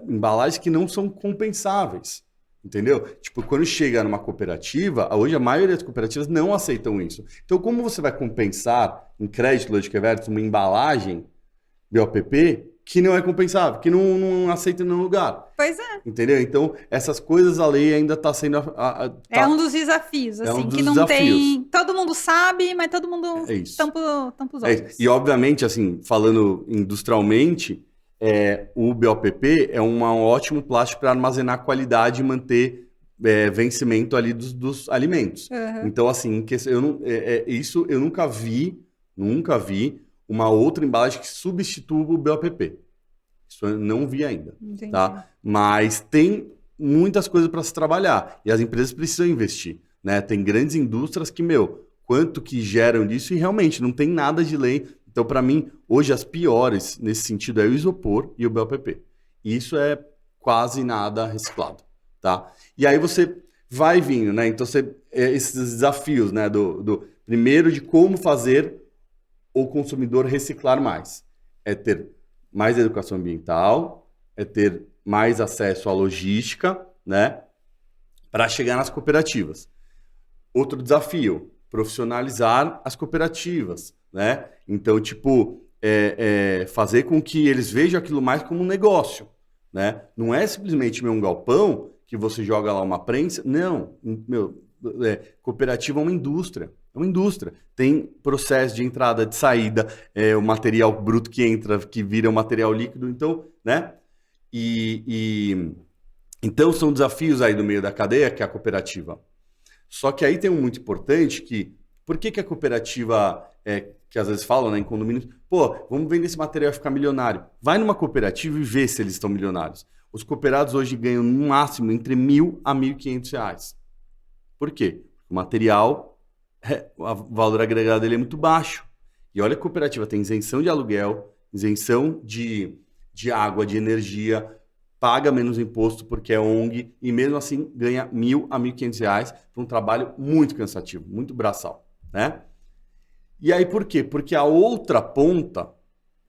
embalagens que não são compensáveis, entendeu? Tipo, quando chega numa cooperativa, hoje a maioria das cooperativas não aceitam isso. Então, como você vai compensar em crédito Logicai Vertus uma embalagem BOPP que não é compensável, que não aceita em nenhum lugar? Pois é. Entendeu? Então, essas coisas a lei ainda está sendo... É um dos desafios, assim, que não tem... Todo mundo sabe, mas todo mundo tampa os olhos. E, obviamente, assim, falando industrialmente, o BOPP é um ótimo plástico para armazenar qualidade e manter vencimento ali dos alimentos. Uhum. Então, assim, isso eu nunca vi uma outra embalagem que substitua o BOPP. Isso eu não vi ainda. Entendi. Tá? Mas tem muitas coisas para se trabalhar. E as empresas precisam investir. Né? Tem grandes indústrias que, quanto que geram disso e realmente não tem nada de lei. Então, para mim, hoje as piores nesse sentido é o isopor e o BOPP. E isso é quase nada reciclado. Tá? E aí você vai vindo, né? Então, esses desafios, né? Primeiro, de como fazer o consumidor reciclar mais. É ter mais educação ambiental, é ter mais acesso à logística, né? Para chegar nas cooperativas. Outro desafio, profissionalizar as cooperativas, né? Então, tipo, fazer com que eles vejam aquilo mais como um negócio, né? Não é simplesmente um galpão que você joga lá uma prensa. Não, cooperativa é uma indústria. É uma indústria. Tem processo de entrada, de saída, o material bruto que entra, que vira o material líquido. Então, né? Então, são desafios aí no meio da cadeia, que é a cooperativa. Só que aí tem um muito importante que... Por que a cooperativa, que às vezes falam, né, em condomínios, vamos vender esse material e ficar milionário. Vai numa cooperativa e vê se eles estão milionários. Os cooperados hoje ganham no máximo entre R$1.000 a R$1.500. Por quê? O material, o valor agregado dele é muito baixo. E olha, a cooperativa tem isenção de aluguel, isenção de água, de energia, paga menos imposto porque é ONG e mesmo assim ganha R$1.000 a R$1.500 para um trabalho muito cansativo, muito braçal, né? E aí por quê? Porque a outra ponta,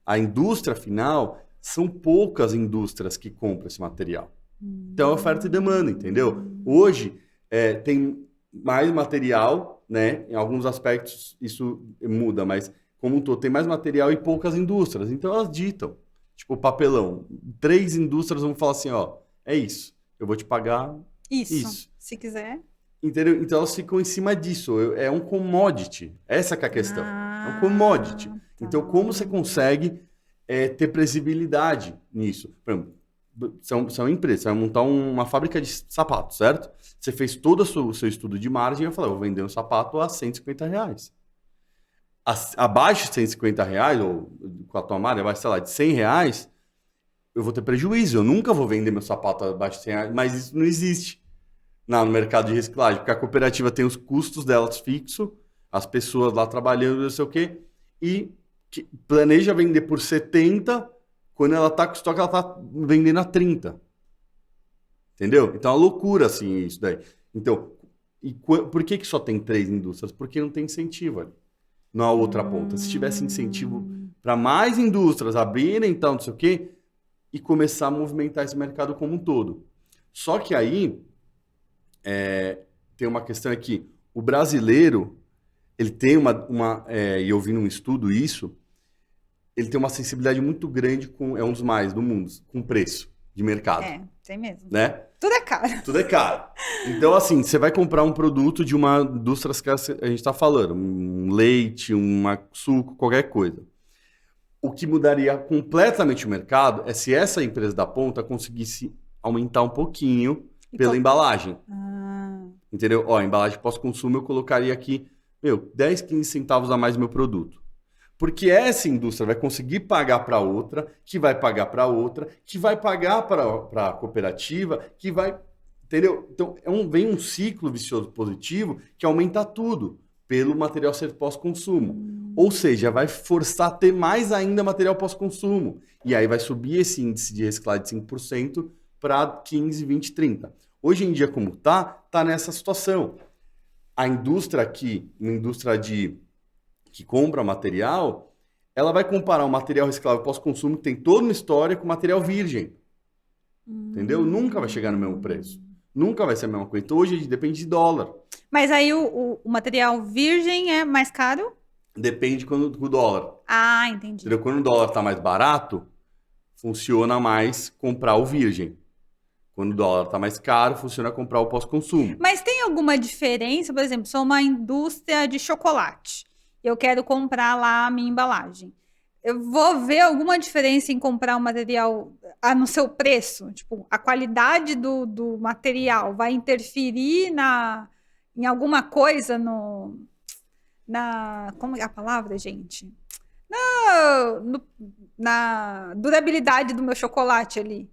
a indústria final, são poucas indústrias que compram esse material. Então é oferta e demanda, entendeu? Hoje tem mais material, né? Em alguns aspectos isso muda, mas como um todo tem mais material e poucas indústrias. Então elas ditam. Tipo, papelão. 3 indústrias vão falar assim, é isso. Eu vou te pagar isso. Se quiser. Entendeu? Então elas ficam em cima disso. É um commodity. Essa que é a questão. É um commodity. Tá. Então, como você consegue ter previsibilidade nisso? Por exemplo, são empresas. Você vai montar uma fábrica de sapatos, certo? Você fez todo o seu estudo de margem e vai falar, eu vou vender um sapato a R$150. Abaixo de R$150, ou com a tua margem, abaixo, sei lá, de R$100, eu vou ter prejuízo. Eu nunca vou vender meu sapato abaixo de R$100, mas isso não existe no mercado de reciclagem, porque a cooperativa tem os custos delas fixos, as pessoas lá trabalhando, não sei o quê, e planeja vender por 70, quando ela está com estoque, ela está vendendo a 30. Entendeu? Então é uma loucura, assim, isso daí. Então, por que só tem 3 indústrias? Porque não tem incentivo ali. Na outra ponta. Se tivesse incentivo para mais indústrias abrirem, então, não sei o quê, e começar a movimentar esse mercado como um todo. Só que aí tem uma questão aqui. O brasileiro, ele tem e eu vi num estudo isso, ele tem uma sensibilidade muito grande é um dos mais do mundo, com preço de mercado. Tem mesmo. Né? Tudo é caro. Tudo é caro. Então, assim, você vai comprar um produto de uma indústria que a gente está falando, um leite, suco, qualquer coisa. O que mudaria completamente o mercado é se essa empresa da ponta conseguisse aumentar um pouquinho pela embalagem. Entendeu? A embalagem pós-consumo eu colocaria aqui, 10, 15 centavos a mais no meu produto. Porque essa indústria vai conseguir pagar para outra, que vai pagar para outra, que vai pagar para a cooperativa, que vai... Entendeu? Então, vem um ciclo vicioso positivo que aumenta tudo pelo material ser pós-consumo. Ou seja, vai forçar a ter mais ainda material pós-consumo. E aí vai subir esse índice de reciclagem de 5% para 15, 20, 30. Hoje em dia, como tá nessa situação. A indústria aqui, uma indústria que compra material, ela vai comparar o material reciclável pós-consumo, que tem toda uma história, com o material virgem. Entendeu? Nunca vai chegar no mesmo preço. Nunca vai ser a mesma coisa. Então, hoje depende de dólar. Mas aí o material virgem é mais caro? Depende do dólar. Ah, entendi. Entendeu? Quando o dólar está mais barato, funciona mais comprar o virgem. Quando o dólar está mais caro, funciona comprar o pós-consumo. Mas tem alguma diferença? Por exemplo, sou uma indústria de chocolate. Eu quero comprar lá a minha embalagem. Eu vou ver alguma diferença em comprar um material no seu preço? Tipo, a qualidade do material vai interferir em alguma coisa como é a palavra, gente? Na durabilidade do meu chocolate ali.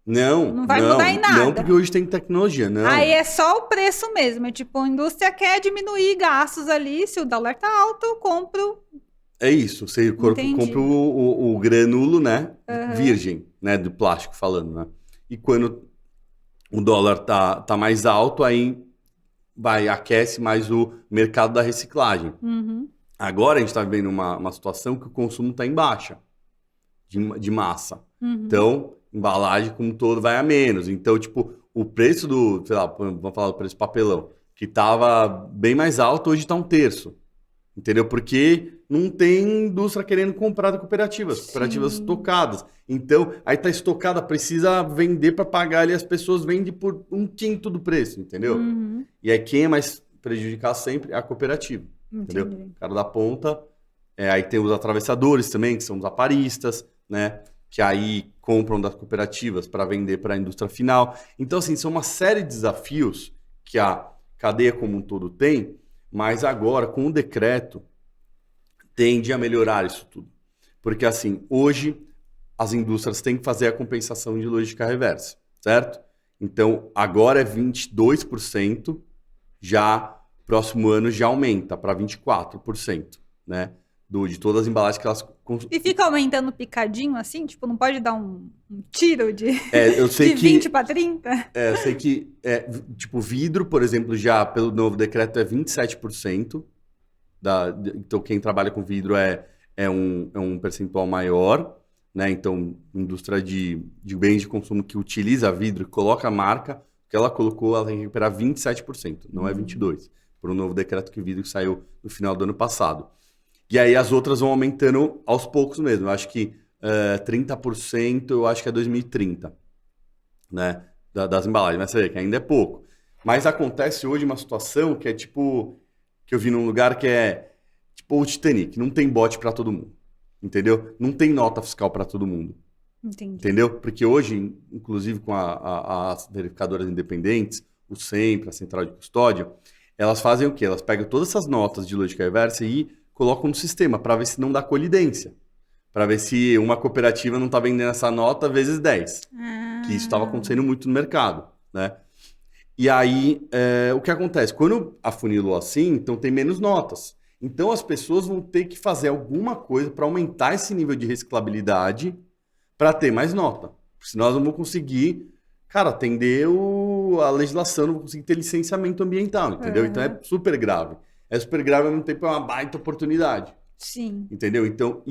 Não vai mudar em nada. Não, porque hoje tem tecnologia, não. Aí é só o preço mesmo. É tipo, a indústria quer diminuir gastos ali. Se o dólar tá alto, eu compro. É isso, você compra o granulo, né? Virgem, né? Do plástico falando, né? E quando o dólar tá mais alto, aí aquece mais o mercado da reciclagem. Agora a gente está vivendo uma situação que o consumo está em baixa de massa. Então, embalagem como um todo vai a menos. Então, tipo, o preço sei lá, vamos falar do preço do papelão, que estava bem mais alto, hoje está 1/3. Entendeu? Porque não tem indústria querendo comprar da cooperativas, cooperativas estocadas. Então, aí tá estocada, precisa vender para pagar ali, as pessoas vendem por 1/5 do preço, entendeu? E aí quem é mais prejudicado sempre é a cooperativa, entendeu? O cara da ponta, aí tem os atravessadores também, que são os aparistas, né? Que aí compram das cooperativas para vender para a indústria final. Então, assim, são uma série de desafios que a cadeia como um todo tem, mas agora, com o decreto, tende a melhorar isso tudo. Porque, assim, hoje as indústrias têm que fazer a compensação de logística reversa, certo? Então, agora é 22%, já próximo ano já aumenta para 24%, né? De todas as embalagens que elas... E fica aumentando picadinho assim? Tipo, não pode dar um tiro de, eu sei de 20 para 30? Eu sei que, tipo, vidro, por exemplo, já pelo novo decreto é 27%. Então, quem trabalha com vidro é um percentual maior, né? Então, indústria de bens de consumo que utiliza vidro, coloca a marca, que ela colocou, ela tem que recuperar 27%, não é 22%, por um novo decreto que vidro que saiu no final do ano passado. E aí as outras vão aumentando aos poucos mesmo. Eu acho que 30%, eu acho que é 2030, né? Das embalagens. Mas você vê que ainda é pouco. Mas acontece hoje uma situação que é tipo... Que eu vi num lugar que é tipo o Titanic. Não tem bote para todo mundo. Entendeu? Não tem nota fiscal para todo mundo. Entendi. Entendeu? Porque hoje, inclusive com as verificadoras independentes, o SEMPRA, a Central de Custódia, elas fazem o quê? Elas pegam todas essas notas de logística reversa e colocam no sistema para ver se não dá colidência. Para ver se uma cooperativa não está vendendo essa nota vezes 10. Que isso estava acontecendo muito no mercado, né? E aí, o que acontece? Quando afunilou assim, então tem menos notas. Então as pessoas vão ter que fazer alguma coisa para aumentar esse nível de reciclabilidade para ter mais nota. Senão nós não vamos conseguir, cara, atender a legislação, não vamos conseguir ter licenciamento ambiental, entendeu? Então é super grave. É super grave, ao mesmo tempo é uma baita oportunidade. Sim. Entendeu? Então,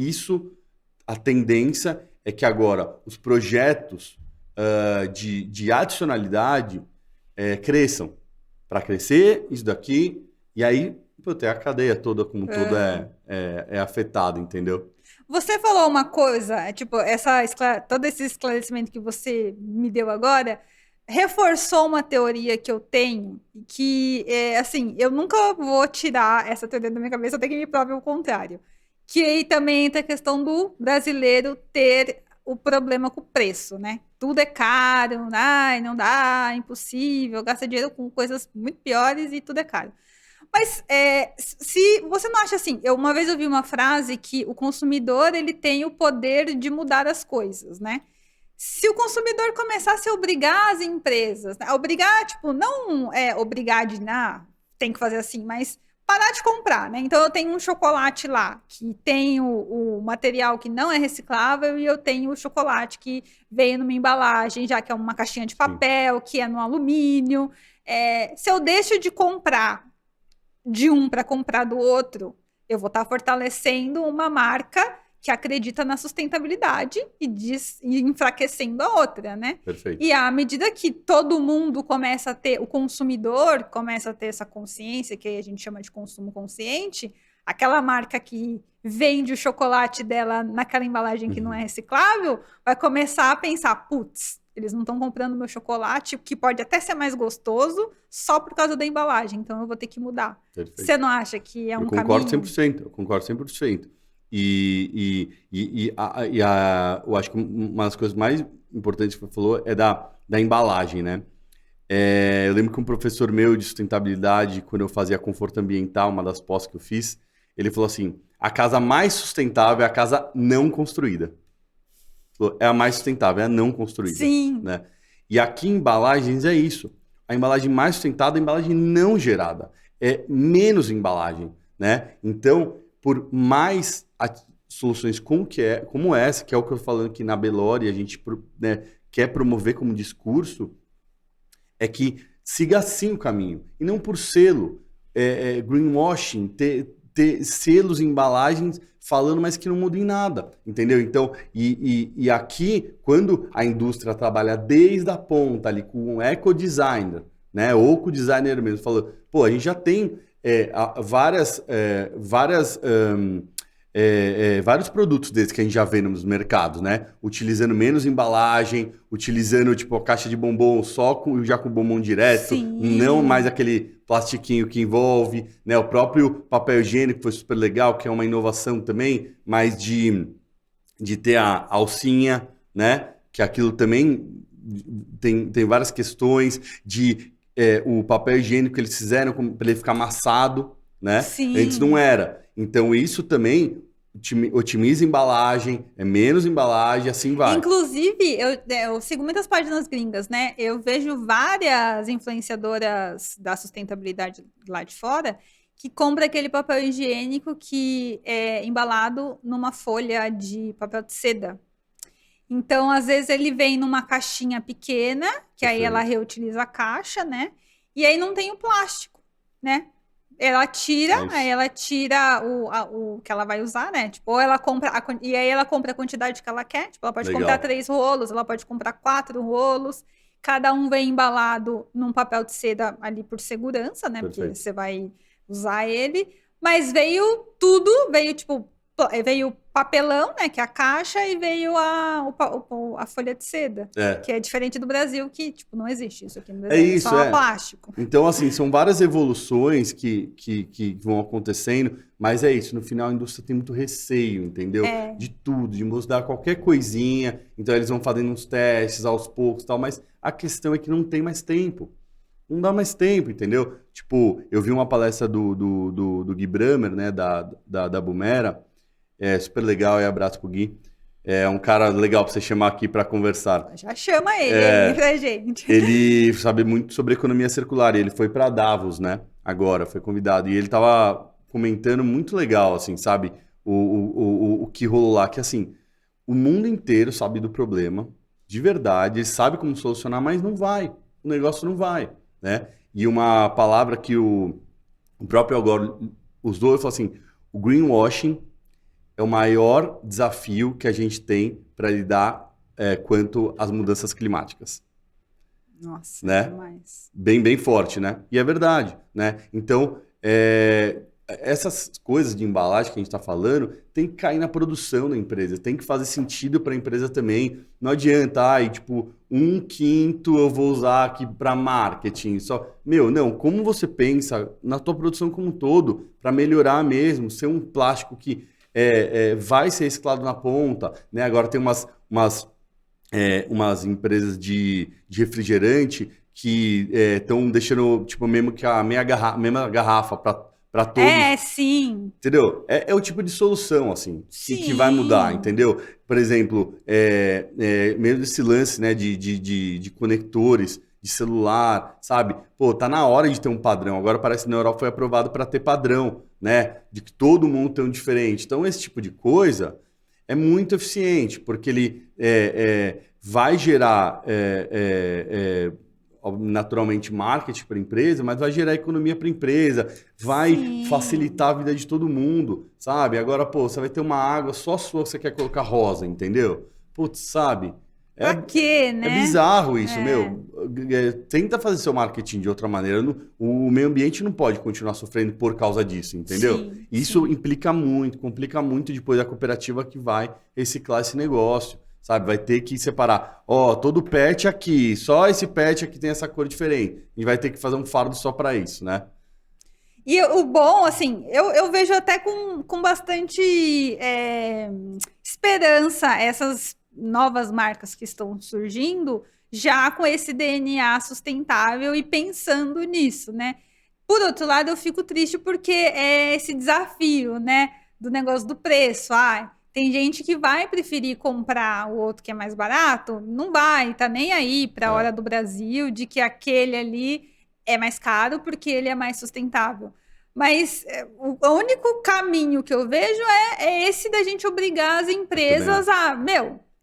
a tendência é que agora os projetos de adicionalidade cresçam. Para crescer, isso daqui, e aí a cadeia toda como toda é afetada, entendeu? Você falou uma coisa, tipo, todo esse esclarecimento que você me deu agora reforçou uma teoria que eu tenho, que, assim, eu nunca vou tirar essa teoria da minha cabeça, eu tenho que me provar o contrário. Que aí também entra a questão do brasileiro ter o problema com o preço, né? Tudo é caro, não dá, é impossível, gasta dinheiro com coisas muito piores e tudo é caro. Mas se você não acha assim, uma vez eu vi uma frase que o consumidor ele tem o poder de mudar as coisas, né? Se o consumidor começasse a obrigar as empresas, né? Obrigar, tipo, não é obrigar de, tem que fazer assim, mas parar de comprar, né? Então eu tenho um chocolate lá que tem o material que não é reciclável e eu tenho o chocolate que veio numa embalagem, já que é uma caixinha de papel, que é no alumínio. Se eu deixo de comprar de um para comprar do outro, eu vou estar fortalecendo uma marca que acredita na sustentabilidade e enfraquecendo a outra, né? Perfeito. E à medida que todo mundo começa a ter, o consumidor começa a ter essa consciência, que aí a gente chama de consumo consciente, aquela marca que vende o chocolate dela naquela embalagem que não é reciclável, vai começar a pensar, putz, eles não estão comprando meu chocolate, que pode até ser mais gostoso, só por causa da embalagem, então eu vou ter que mudar. Perfeito. Você não acha que é um caminho? Eu concordo 100%. Eu acho que uma das coisas mais importantes que você falou é da embalagem, né? Eu lembro que um professor meu de sustentabilidade, quando eu fazia conforto ambiental, uma das pós que eu fiz, ele falou assim, a casa mais sustentável é a casa não construída. É a mais sustentável, é a não construída. Sim. Né? E aqui em embalagens é isso. A embalagem mais sustentável é a embalagem não gerada. É menos embalagem, né? Então, por mais soluções como essa, que é o que eu tô falando aqui na Belori, a gente, né, quer promover como discurso, é que siga assim o caminho. E não por selo, greenwashing, ter selos e embalagens falando, mas que não muda em nada, entendeu? Então, e aqui, quando a indústria trabalha desde a ponta ali com um eco-designer, né, ou com o designer mesmo, falando, pô, a gente já tem vários produtos desses que a gente já vê nos mercados, né? Utilizando menos embalagem, utilizando tipo a caixa de bombom já com bombom direto, Sim. não mais aquele plastiquinho que envolve, né? O próprio papel higiênico foi super legal, que é uma inovação também, mas de ter a alcinha, né? Que aquilo também tem várias questões o papel higiênico que eles fizeram para ele ficar amassado, né? Sim. Antes não era. Então, isso também otimiza a embalagem, é menos embalagem, assim vai. Inclusive, eu sigo muitas páginas gringas, né? Eu vejo várias influenciadoras da sustentabilidade lá de fora que compram aquele papel higiênico que é embalado numa folha de papel de seda. Então, às vezes, ele vem numa caixinha pequena, que aí ela reutiliza a caixa, né? E aí não tem o plástico, né? Ela tira o que ela vai usar, né? Tipo, ou ela compra, e aí ela compra a quantidade que ela quer. Tipo, ela pode comprar 3 rolos, ela pode comprar 4 rolos. Cada um vem embalado num papel de seda ali por segurança, né? Perfeito. Porque você vai usar ele. Mas veio tipo, veio papelão, né? Que é a caixa, e veio a folha de seda. Que é diferente do Brasil, que, tipo, não existe isso aqui no Brasil. Só plástico. Então, assim, são várias evoluções que vão acontecendo, mas é isso. No final, a indústria tem muito receio, entendeu? De tudo, de mudar qualquer coisinha. Então, eles vão fazendo uns testes aos poucos e tal, mas a questão é que não tem mais tempo. Não dá mais tempo, entendeu? Tipo, eu vi uma palestra do Gui Bramer, né, da Bumera. É super legal, abraço pro Gui. É um cara legal pra você chamar aqui para conversar. Já chama ele aí pra gente. Ele sabe muito sobre economia circular. E ele foi para Davos, né? Agora, foi convidado. E ele tava comentando muito legal, assim, sabe? O que rolou lá. Que, assim, o mundo inteiro sabe do problema, de verdade. Ele sabe como solucionar, mas não vai. O negócio não vai, né? E uma palavra que o próprio Al Gore usou, ele falou assim, o greenwashing é o maior desafio que a gente tem para lidar quanto às mudanças climáticas. Nossa, né? Demais. Bem forte, né? E é verdade, né? Então, essas coisas de embalagem que a gente está falando tem que cair na produção da empresa, tem que fazer sentido para a empresa também. Não adianta, tipo, 1/5 eu vou usar aqui para marketing. Não, como você pensa na tua produção como um todo, para melhorar mesmo, ser um plástico que vai ser reciclado na ponta, né? Agora tem umas empresas de refrigerante que estão deixando, tipo, mesmo que a mesma garrafa para todos. Sim. Entendeu? É o tipo de solução, assim, que vai mudar, entendeu? Por exemplo, mesmo esse lance, né, de conectores, de celular, sabe? Pô, tá na hora de ter um padrão. Agora parece que na Europa foi aprovado para ter padrão, né? De que todo mundo tem um diferente. Então, esse tipo de coisa é muito eficiente, porque ele vai gerar naturalmente marketing para a empresa, mas vai gerar economia para a empresa, vai facilitar a vida de todo mundo, sabe? Agora, pô, você vai ter uma água só sua que você quer colocar rosa, entendeu? Putz, sabe? Pra quê, né? É bizarro isso, meu. Tenta fazer seu marketing de outra maneira. O meio ambiente não pode continuar sofrendo por causa disso, entendeu? Isso implica muito, complica muito depois a cooperativa que vai reciclar esse negócio, sabe? Vai ter que separar. Ó, todo pet aqui, só esse pet aqui tem essa cor diferente. E vai ter que fazer um fardo só para isso, né? E o bom, assim, eu vejo até com bastante esperança essas novas marcas que estão surgindo, já com esse DNA sustentável e pensando nisso, né? Por outro lado, eu fico triste porque é esse desafio, né? Do negócio do preço. Tem gente que vai preferir comprar o outro que é mais barato, não vai, tá nem aí para a hora do Brasil de que aquele ali é mais caro porque ele é mais sustentável. Mas o único caminho que eu vejo é esse da gente obrigar as empresas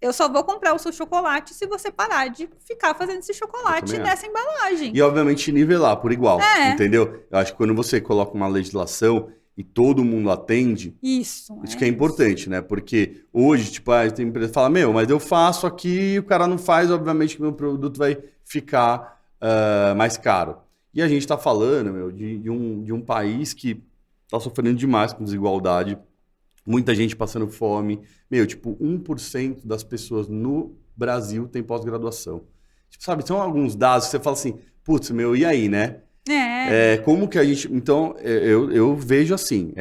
eu só vou comprar o seu chocolate se você parar de ficar fazendo esse chocolate nessa embalagem. E, obviamente, nivelar por igual, entendeu? Eu acho que quando você coloca uma legislação e todo mundo atende, isso que é importante, né? Porque hoje, tipo, tem empresa que fala, mas eu faço aqui e o cara não faz, obviamente que meu produto vai ficar mais caro. E a gente está falando, de um país que está sofrendo demais com desigualdade, muita gente passando fome. Tipo, 1% das pessoas no Brasil tem pós-graduação. Tipo, sabe, são alguns dados que você fala assim, putz, e aí, né? Como que a gente... Então, eu vejo assim,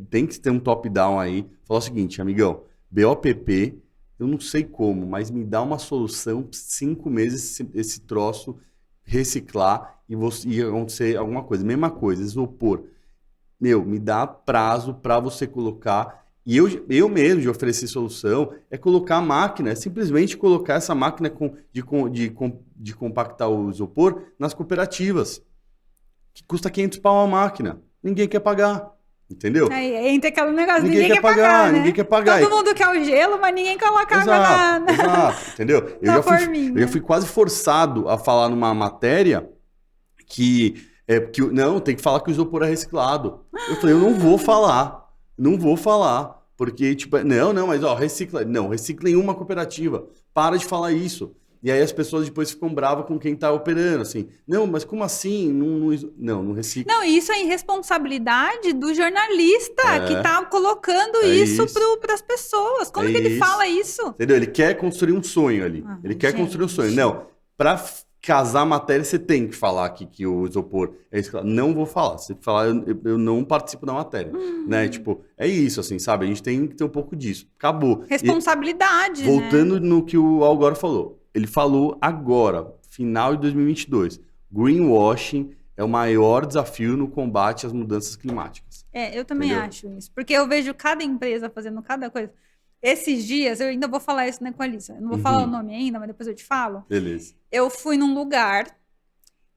tem que ter um top-down aí. Falar o seguinte, amigão, BOPP, eu não sei como, mas me dá uma solução, 5 meses esse troço, reciclar e acontecer alguma coisa. Mesma coisa, isopor. Me dá prazo para você colocar... E eu mesmo de oferecer solução é colocar a máquina, é simplesmente colocar essa máquina de compactar o isopor nas cooperativas. Que custa 500 pau a máquina. Ninguém quer pagar. Entendeu? Aí entra aquele negócio, ninguém quer pagar, né? Ninguém quer pagar. Todo mundo quer o gelo, mas ninguém coloca água na... Exato, entendeu? Eu já fui quase forçado a falar numa matéria que não, tem que falar que o isopor é reciclado. Eu falei, eu não vou falar. Porque, tipo, mas recicla. Não, recicla em uma cooperativa. Para de falar isso. E aí as pessoas depois ficam bravas com quem tá operando, assim. Não, mas como assim? Não recicla. Não, isso é irresponsabilidade do jornalista que tá colocando isso para as pessoas. Como que ele fala isso? Entendeu? Ele quer construir um sonho ali. Ele quer construir um sonho. Não, para casar a matéria, você tem que falar aqui que o isopor é isso. Não vou falar. Se falar, eu não participo da matéria. Né? Tipo, é isso, assim, sabe? A gente tem que ter um pouco disso. Acabou. Responsabilidade, voltando no que o Algor falou. Ele falou agora, final de 2022. Greenwashing é o maior desafio no combate às mudanças climáticas. Eu também acho isso. Porque eu vejo cada empresa fazendo cada coisa. Esses dias, eu ainda vou falar isso na Equaliza. Eu não vou falar o nome ainda, mas depois eu te falo. Beleza. Eu fui num lugar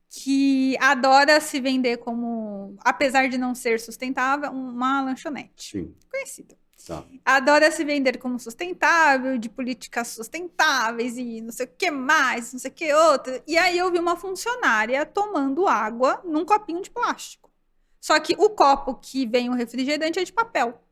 que adora se vender como, apesar de não ser sustentável, uma lanchonete. Sim. Conhecida. Tá. Adora se vender como sustentável, de políticas sustentáveis e não sei o que mais, não sei o que outro. E aí eu vi uma funcionária tomando água num copinho de plástico. Só que o copo que vem o refrigerante é de papel.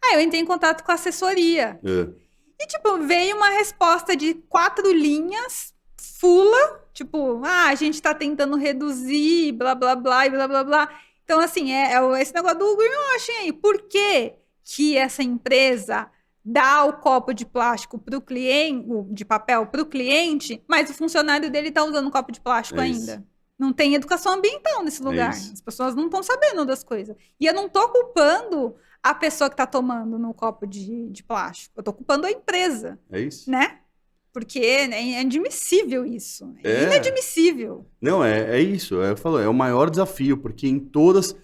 Aí eu entrei em contato com a assessoria. E, tipo, veio uma resposta de 4 linhas, fula, tipo, a gente tá tentando reduzir, blá, blá, blá, e blá, blá, blá. Então, assim, esse negócio do greenwashing aí. Por que essa empresa dá o copo de plástico pro cliente, de papel pro cliente, mas o funcionário dele tá usando copo de plástico ainda? Não tem educação ambiental nesse lugar. As pessoas não estão sabendo das coisas. E eu não tô culpando a pessoa que tá tomando no copo de plástico. Eu tô culpando a empresa. É isso. Né? Porque é inadmissível isso. É inadmissível. Não, é isso. Eu falo, é o maior desafio, porque em todas...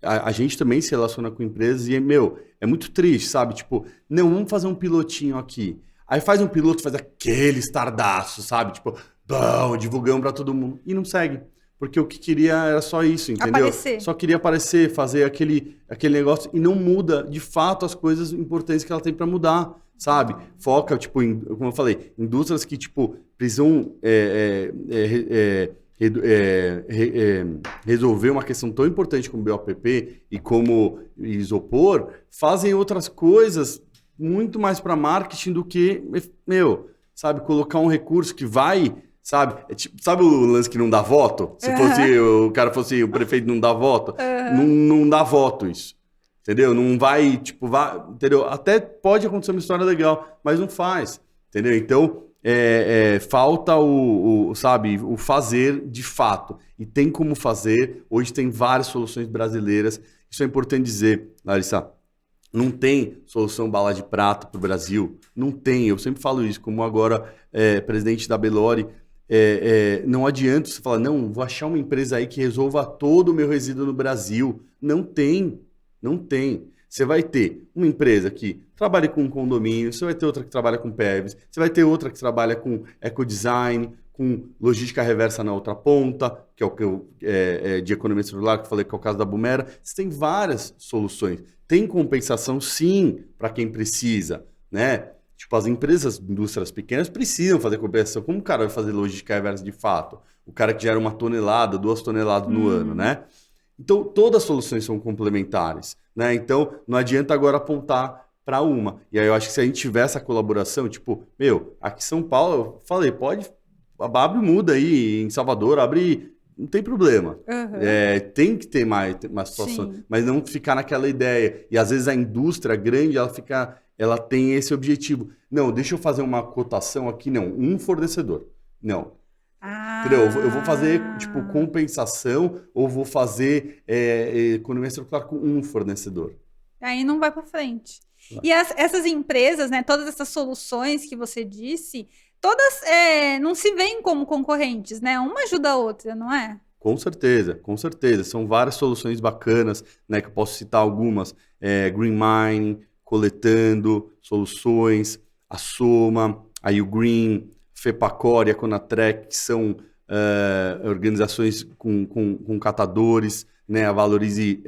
A gente também se relaciona com empresas e, é muito triste, sabe? Tipo, não, vamos fazer um pilotinho aqui. Aí faz um piloto, faz aquele estardaço, sabe? Tipo, bom, divulgamos pra todo mundo. E não segue. Porque o que queria era só isso, entendeu? Aparecer. Só queria aparecer, fazer aquele negócio e não muda, de fato, as coisas importantes que ela tem pra mudar, sabe? Foca, tipo, como eu falei, indústrias que, tipo, precisam resolver uma questão tão importante como BOPP e como isopor, fazem outras coisas muito mais para marketing do que, sabe, colocar um recurso que vai, sabe? Sabe o lance que não dá voto? Se fosse o cara fosse o prefeito não dá voto, não dá voto isso. Entendeu? Não vai, tipo, entendeu? Até pode acontecer uma história legal, mas não faz, entendeu? Então, falta sabe, o fazer de fato. E tem como fazer. Hoje tem várias soluções brasileiras. Isso é importante dizer, Larissa. Não tem solução bala de prata para o Brasil. Não tem. Eu sempre falo isso, como agora presidente da Belori. Não adianta você falar, não, vou achar uma empresa aí que resolva todo o meu resíduo no Brasil. Não tem. Não tem. Você vai ter uma empresa que trabalha com condomínio, você vai ter outra que trabalha com PEVs, você vai ter outra que trabalha com ecodesign, com logística reversa na outra ponta, que é o que de economia circular, que eu falei que é o caso da Bumera. Você tem várias soluções. Tem compensação, sim, para quem precisa, né? Tipo, as empresas, indústrias pequenas precisam fazer compensação. Como o cara vai fazer logística reversa de fato? O cara que gera 1 tonelada, 2 toneladas no ano, né? Então, todas as soluções são complementares, né? Então, não adianta agora apontar para uma. E aí eu acho que se a gente tiver essa colaboração, tipo, aqui em São Paulo, eu falei, abre muda aí, em Salvador, abre, não tem problema. Tem que ter mais uma situação, mas não ficar naquela ideia. E às vezes a indústria grande, ela tem esse objetivo. Não, deixa eu fazer uma cotação aqui, não, um fornecedor. Não. Entendeu? Eu vou fazer, tipo, compensação ou vou fazer economia circular com um fornecedor. Aí não vai para frente. E essas empresas, né, todas essas soluções que você disse, todas não se veem como concorrentes, né? Uma ajuda a outra, não é? Com certeza, com certeza. São várias soluções bacanas, né, que eu posso citar algumas. Green Mining, Coletando, Soluções, a Soma, a Ugreen, FEPACOR e a Conatrec, que são organizações com catadores, né, a Valorize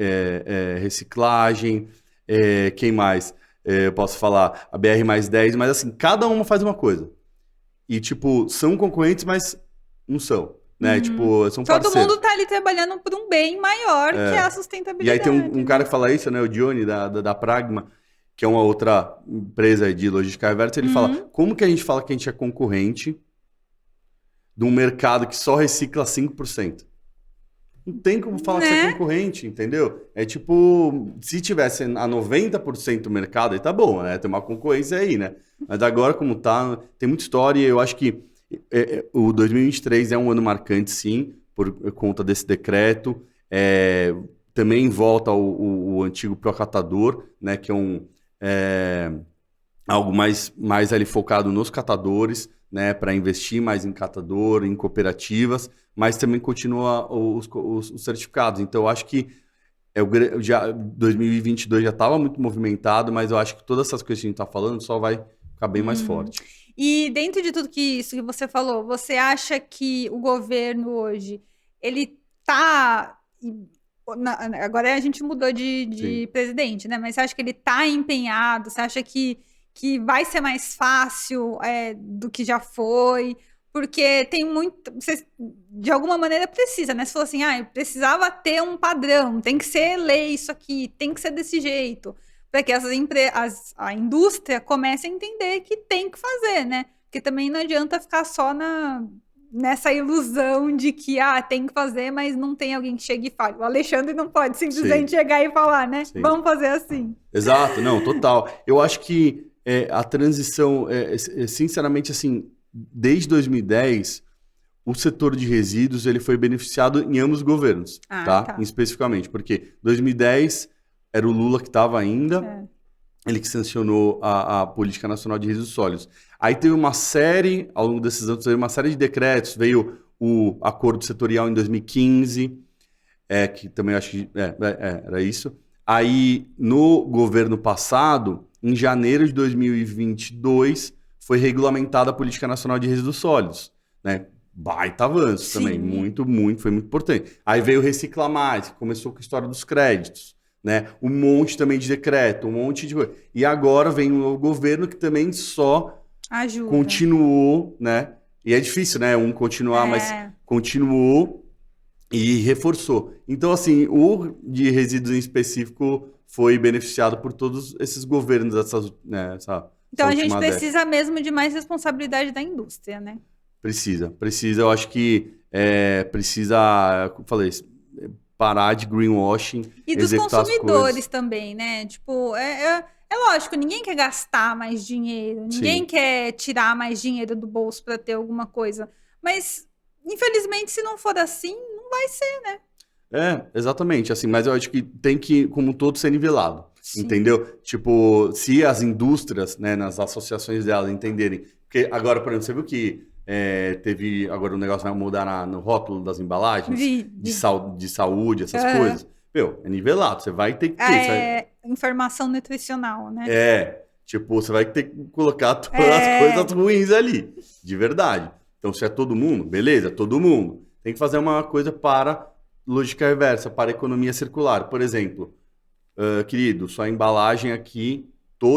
Reciclagem, quem mais? Eu posso falar a BR+10, mas assim, cada uma faz uma coisa. E, tipo, são concorrentes, mas não são, né? Tipo, são parceiros. Todo mundo tá ali trabalhando por um bem maior, que é a sustentabilidade. E aí tem um cara que fala isso, né? O Johnny, da Pragma, que é uma outra empresa de logística reversa, ele fala, como que a gente fala que a gente é concorrente de um mercado que só recicla 5%? Não tem como falar que você é concorrente, entendeu? É tipo, se tivesse a 90% do mercado, aí tá bom, né? Tem uma concorrência aí, né? Mas agora, como tá, tem muita história e eu acho que o 2023 é um ano marcante, sim, por conta desse decreto. Também volta o antigo procatador, né? Que é algo mais ali focado nos catadores, né, para investir mais em catador, em cooperativas, mas também continua os certificados. Então, eu acho que 2022 já estava muito movimentado, mas eu acho que todas essas coisas que a gente está falando só vai ficar bem mais forte. E dentro de tudo isso que você falou, você acha que o governo hoje, ele está... Agora a gente mudou de presidente, né? Mas você acha que ele está empenhado? Você acha que vai ser mais fácil do que já foi? Porque tem muito... Você, de alguma maneira, precisa, né? Você falou assim, precisava ter um padrão, tem que ser lei isso aqui, tem que ser desse jeito. Para que a indústria comece a entender que tem que fazer, né? Porque também não adianta ficar só nessa ilusão de que tem que fazer, mas não tem alguém que chegue e fale. O Alexandre não pode simplesmente chegar e falar, né? Sim. Vamos fazer assim. Exato, não, total. Eu acho que a transição, sinceramente, assim, desde 2010, o setor de resíduos ele foi beneficiado em ambos os governos, tá? Especificamente, porque 2010 era o Lula que estava ainda, ele que sancionou a Política Nacional de Resíduos Sólidos. Aí teve uma série, ao longo desses anos, teve uma série de decretos, veio o acordo setorial em 2015, que também acho que era isso. Aí, no governo passado, em janeiro de 2022, foi regulamentada a Política Nacional de Resíduos Sólidos, né? Baita avanço também, muito, foi muito importante. Aí veio o Recicla Mais, que começou com a história dos créditos, né? Um monte também de decreto, um monte de coisa. E agora vem um novo governo que também só continuou, né? E é difícil, né? Um continuar, mas continuou e reforçou. Então, assim, o de resíduos em específico foi beneficiado por todos esses governos Então a gente precisa mesmo de mais responsabilidade da indústria, né? Precisa. Eu acho que precisa, como eu falei, parar de greenwashing. E dos consumidores também, né? Tipo, é lógico, ninguém quer gastar mais dinheiro, ninguém quer tirar mais dinheiro do bolso para ter alguma coisa. Mas, infelizmente, se não for assim, não vai ser, né? Exatamente. Assim, mas eu acho que tem que, como um todo, ser nivelado. Entendeu? Tipo, se as indústrias, né, nas associações delas entenderem. Porque agora, por exemplo, você viu que teve agora um negócio vai mudar no rótulo das embalagens de saúde, essas coisas. Meu, é nivelado, você vai ter que ter. Informação nutricional, né? Tipo, você vai ter que colocar todas as coisas ruins ali, de verdade. Então, se é todo mundo, beleza, todo mundo. Tem que fazer uma coisa para lógica reversa, para economia circular. Por exemplo, querido, sua embalagem aqui,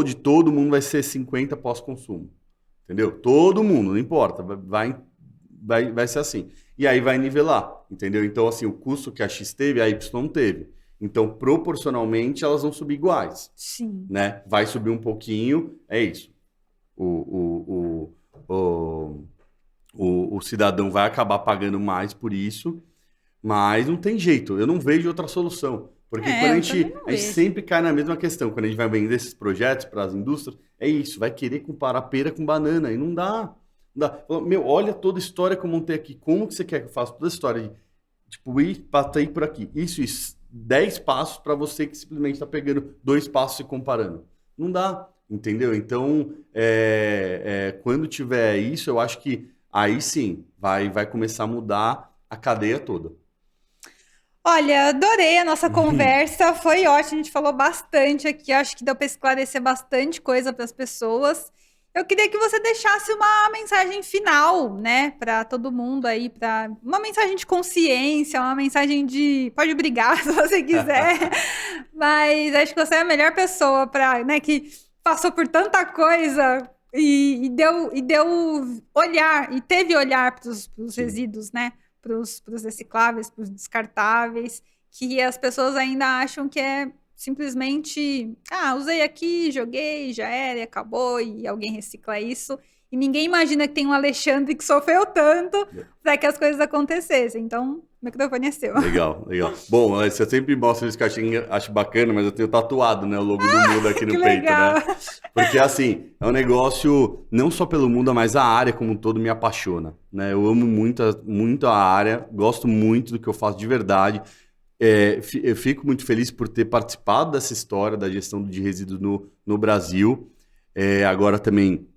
de todo mundo vai ser 50 pós-consumo. Entendeu? Todo mundo, não importa, vai ser assim. E aí vai nivelar, entendeu? Então, assim, o custo que a X teve, a Y não teve. Então, proporcionalmente, elas vão subir iguais. Sim. Né? Vai subir um pouquinho, é isso. O cidadão vai acabar pagando mais por isso, mas não tem jeito, eu não vejo outra solução. Porque quando a gente sempre cai na mesma questão, quando a gente vai vender esses projetos para as indústrias, é isso, vai querer comparar pera com banana, e não dá. Não dá. Meu, olha toda a história que eu montei aqui, como que você quer que eu faça toda a história de, tipo, passei por aqui, isso, 10 passos para você que simplesmente está pegando 2 passos e comparando. Não dá, entendeu? Então, quando tiver isso, eu acho que aí sim, vai começar a mudar a cadeia toda. Olha, adorei a nossa conversa, foi ótimo, a gente falou bastante aqui, acho que deu para esclarecer bastante coisa para as pessoas. Eu queria que você deixasse uma mensagem final, né, para todo mundo aí, para uma mensagem de consciência, uma mensagem de pode brigar se você quiser, mas acho que você é a melhor pessoa para, né, que passou por tanta coisa e deu olhar e teve olhar para os resíduos, né? Para os recicláveis, para os descartáveis, que as pessoas ainda acham que é simplesmente, usei aqui, joguei, já era, e acabou, e alguém recicla isso. E ninguém imagina que tem um Alexandre que sofreu tanto para que as coisas acontecessem. Então, o microfone é seu. Legal. Bom, você sempre mostra isso que eu acho bacana, mas eu tenho tatuado, né, o logo do Muda aqui no peito, legal. Né? Porque, assim, é um negócio, não só pelo Muda, mas a área como um todo me apaixona, né? Eu amo muito a área, gosto muito do que eu faço de verdade. Eu fico muito feliz por ter participado dessa história da gestão de resíduos no Brasil. Agora também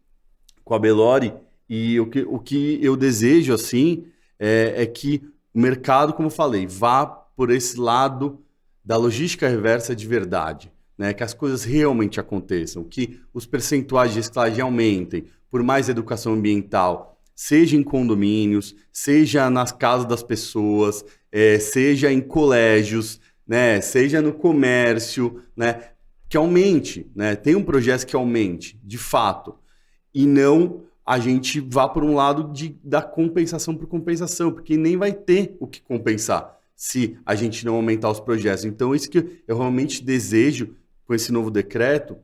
com a Belori. E o que eu desejo, assim, é que o mercado, como eu falei, vá por esse lado da logística reversa de verdade, né? Que as coisas realmente aconteçam, que os percentuais de reciclagem aumentem, por mais educação ambiental, seja em condomínios, seja nas casas das pessoas, seja em colégios, né? Seja no comércio, né? Que aumente, né? Tem um projeto que aumente, de fato, e não a gente vá por um lado da compensação por compensação, porque nem vai ter o que compensar se a gente não aumentar os projetos. Então, isso que eu realmente desejo com esse novo decreto,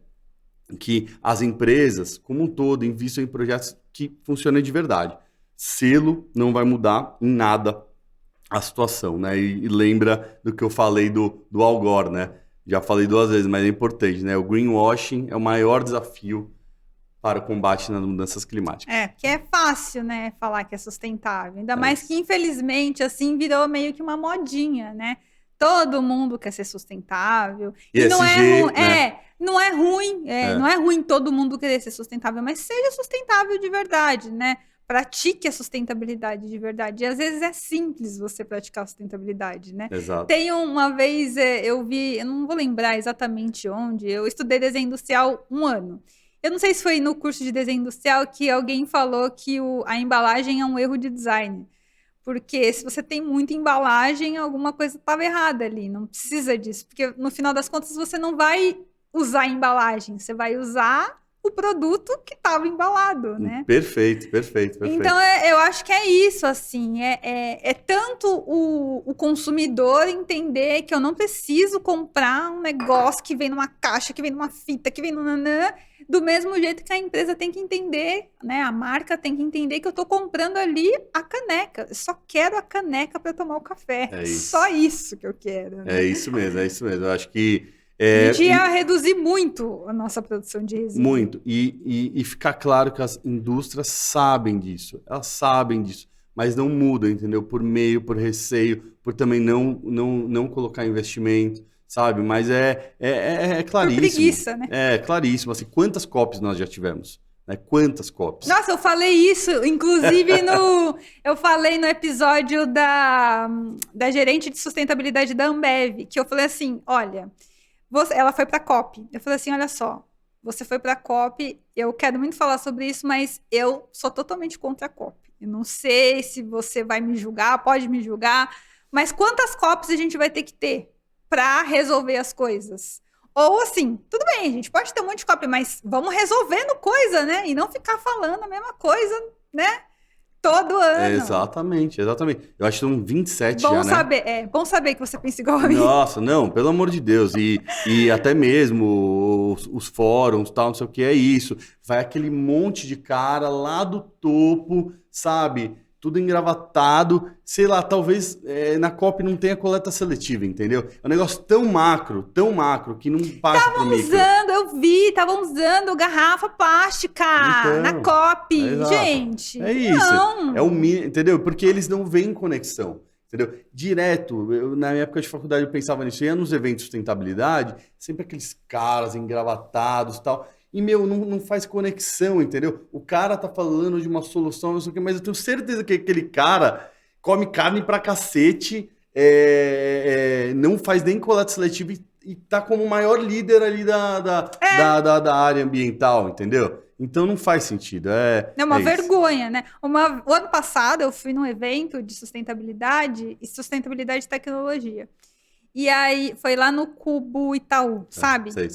que as empresas, como um todo, invistam em projetos que funcionem de verdade. Selo não vai mudar em nada a situação, né? E lembra do que eu falei do Al Gore, né? Já falei 2 vezes, mas é importante, né? O greenwashing é o maior desafio para o combate nas mudanças climáticas. Porque é fácil, né, falar que é sustentável. Ainda mais que, infelizmente, assim, virou meio que uma modinha, né? Todo mundo quer ser sustentável. E não é ruim, não é ruim, não é ruim todo mundo querer ser sustentável, mas seja sustentável de verdade, né? pratique a sustentabilidade de verdade. E às vezes é simples você praticar a sustentabilidade, né? Exato. Tem uma vez, eu vi, eu não vou lembrar exatamente onde, eu estudei desenho industrial 1 ano. Eu não sei se foi no curso de desenho industrial que alguém falou que a embalagem é um erro de design. Porque se você tem muita embalagem, alguma coisa estava errada ali. Não precisa disso. Porque no final das contas você não vai usar a embalagem, você vai usar o produto que estava embalado, né? Perfeito. Então, eu acho que é isso, assim, é tanto o consumidor entender que eu não preciso comprar um negócio que vem numa caixa, que vem numa fita, que vem no nanã, do mesmo jeito que a empresa tem que entender, né, a marca tem que entender que eu estou comprando ali a caneca, eu só quero a caneca para tomar o café, só isso que eu quero. Né? É isso mesmo, eu acho que... a gente ia reduzir muito a nossa produção de resíduos. Muito. E ficar claro que as indústrias sabem disso. Elas sabem disso. Mas não mudam, entendeu? Por meio, por receio, por também não colocar investimento, sabe? Mas é claríssimo. Por preguiça, né? É claríssimo. Assim, quantas COPs nós já tivemos? Né? Quantas COPs? Nossa, eu falei isso, inclusive eu falei no episódio da gerente de sustentabilidade da Ambev, que eu falei assim, olha... ela foi para a COP. Eu falei assim, olha só, você foi para a COP, eu quero muito falar sobre isso, mas eu sou totalmente contra a COP. Eu não sei se você vai me julgar, pode me julgar, mas quantas COPs a gente vai ter que ter para resolver as coisas? Ou assim, tudo bem, a gente pode ter um monte de COP, mas vamos resolvendo coisa, né? E não ficar falando a mesma coisa, né? Todo ano. Exatamente. Eu acho que são 27 bom já, saber, né? Bom saber que você pensa igual a mim. Nossa, não, pelo amor de Deus. E até mesmo os fóruns, tal, não sei o que, é isso. Vai aquele monte de cara lá do topo, sabe? Tudo engravatado. Sei lá, talvez na COP não tenha coleta seletiva, entendeu? É um negócio tão macro, que não passa pro micro. Estavam usando garrafa plástica na COP. Gente, é isso. Não. É o mínimo, entendeu? Porque eles não veem conexão. Entendeu? Direto, na minha época de faculdade eu pensava nisso, ia nos eventos de sustentabilidade, sempre aqueles caras engravatados e tal, e, não faz conexão, entendeu? O cara tá falando de uma solução, não sei o que, mas eu tenho certeza que aquele cara come carne pra cacete, não faz nem coleta seletiva e tá como o maior líder ali da área ambiental, entendeu? Então não faz sentido. É uma vergonha, né? O ano passado eu fui num evento de sustentabilidade e sustentabilidade de tecnologia. E aí foi lá no Cubo Itaú, sabe? Sei.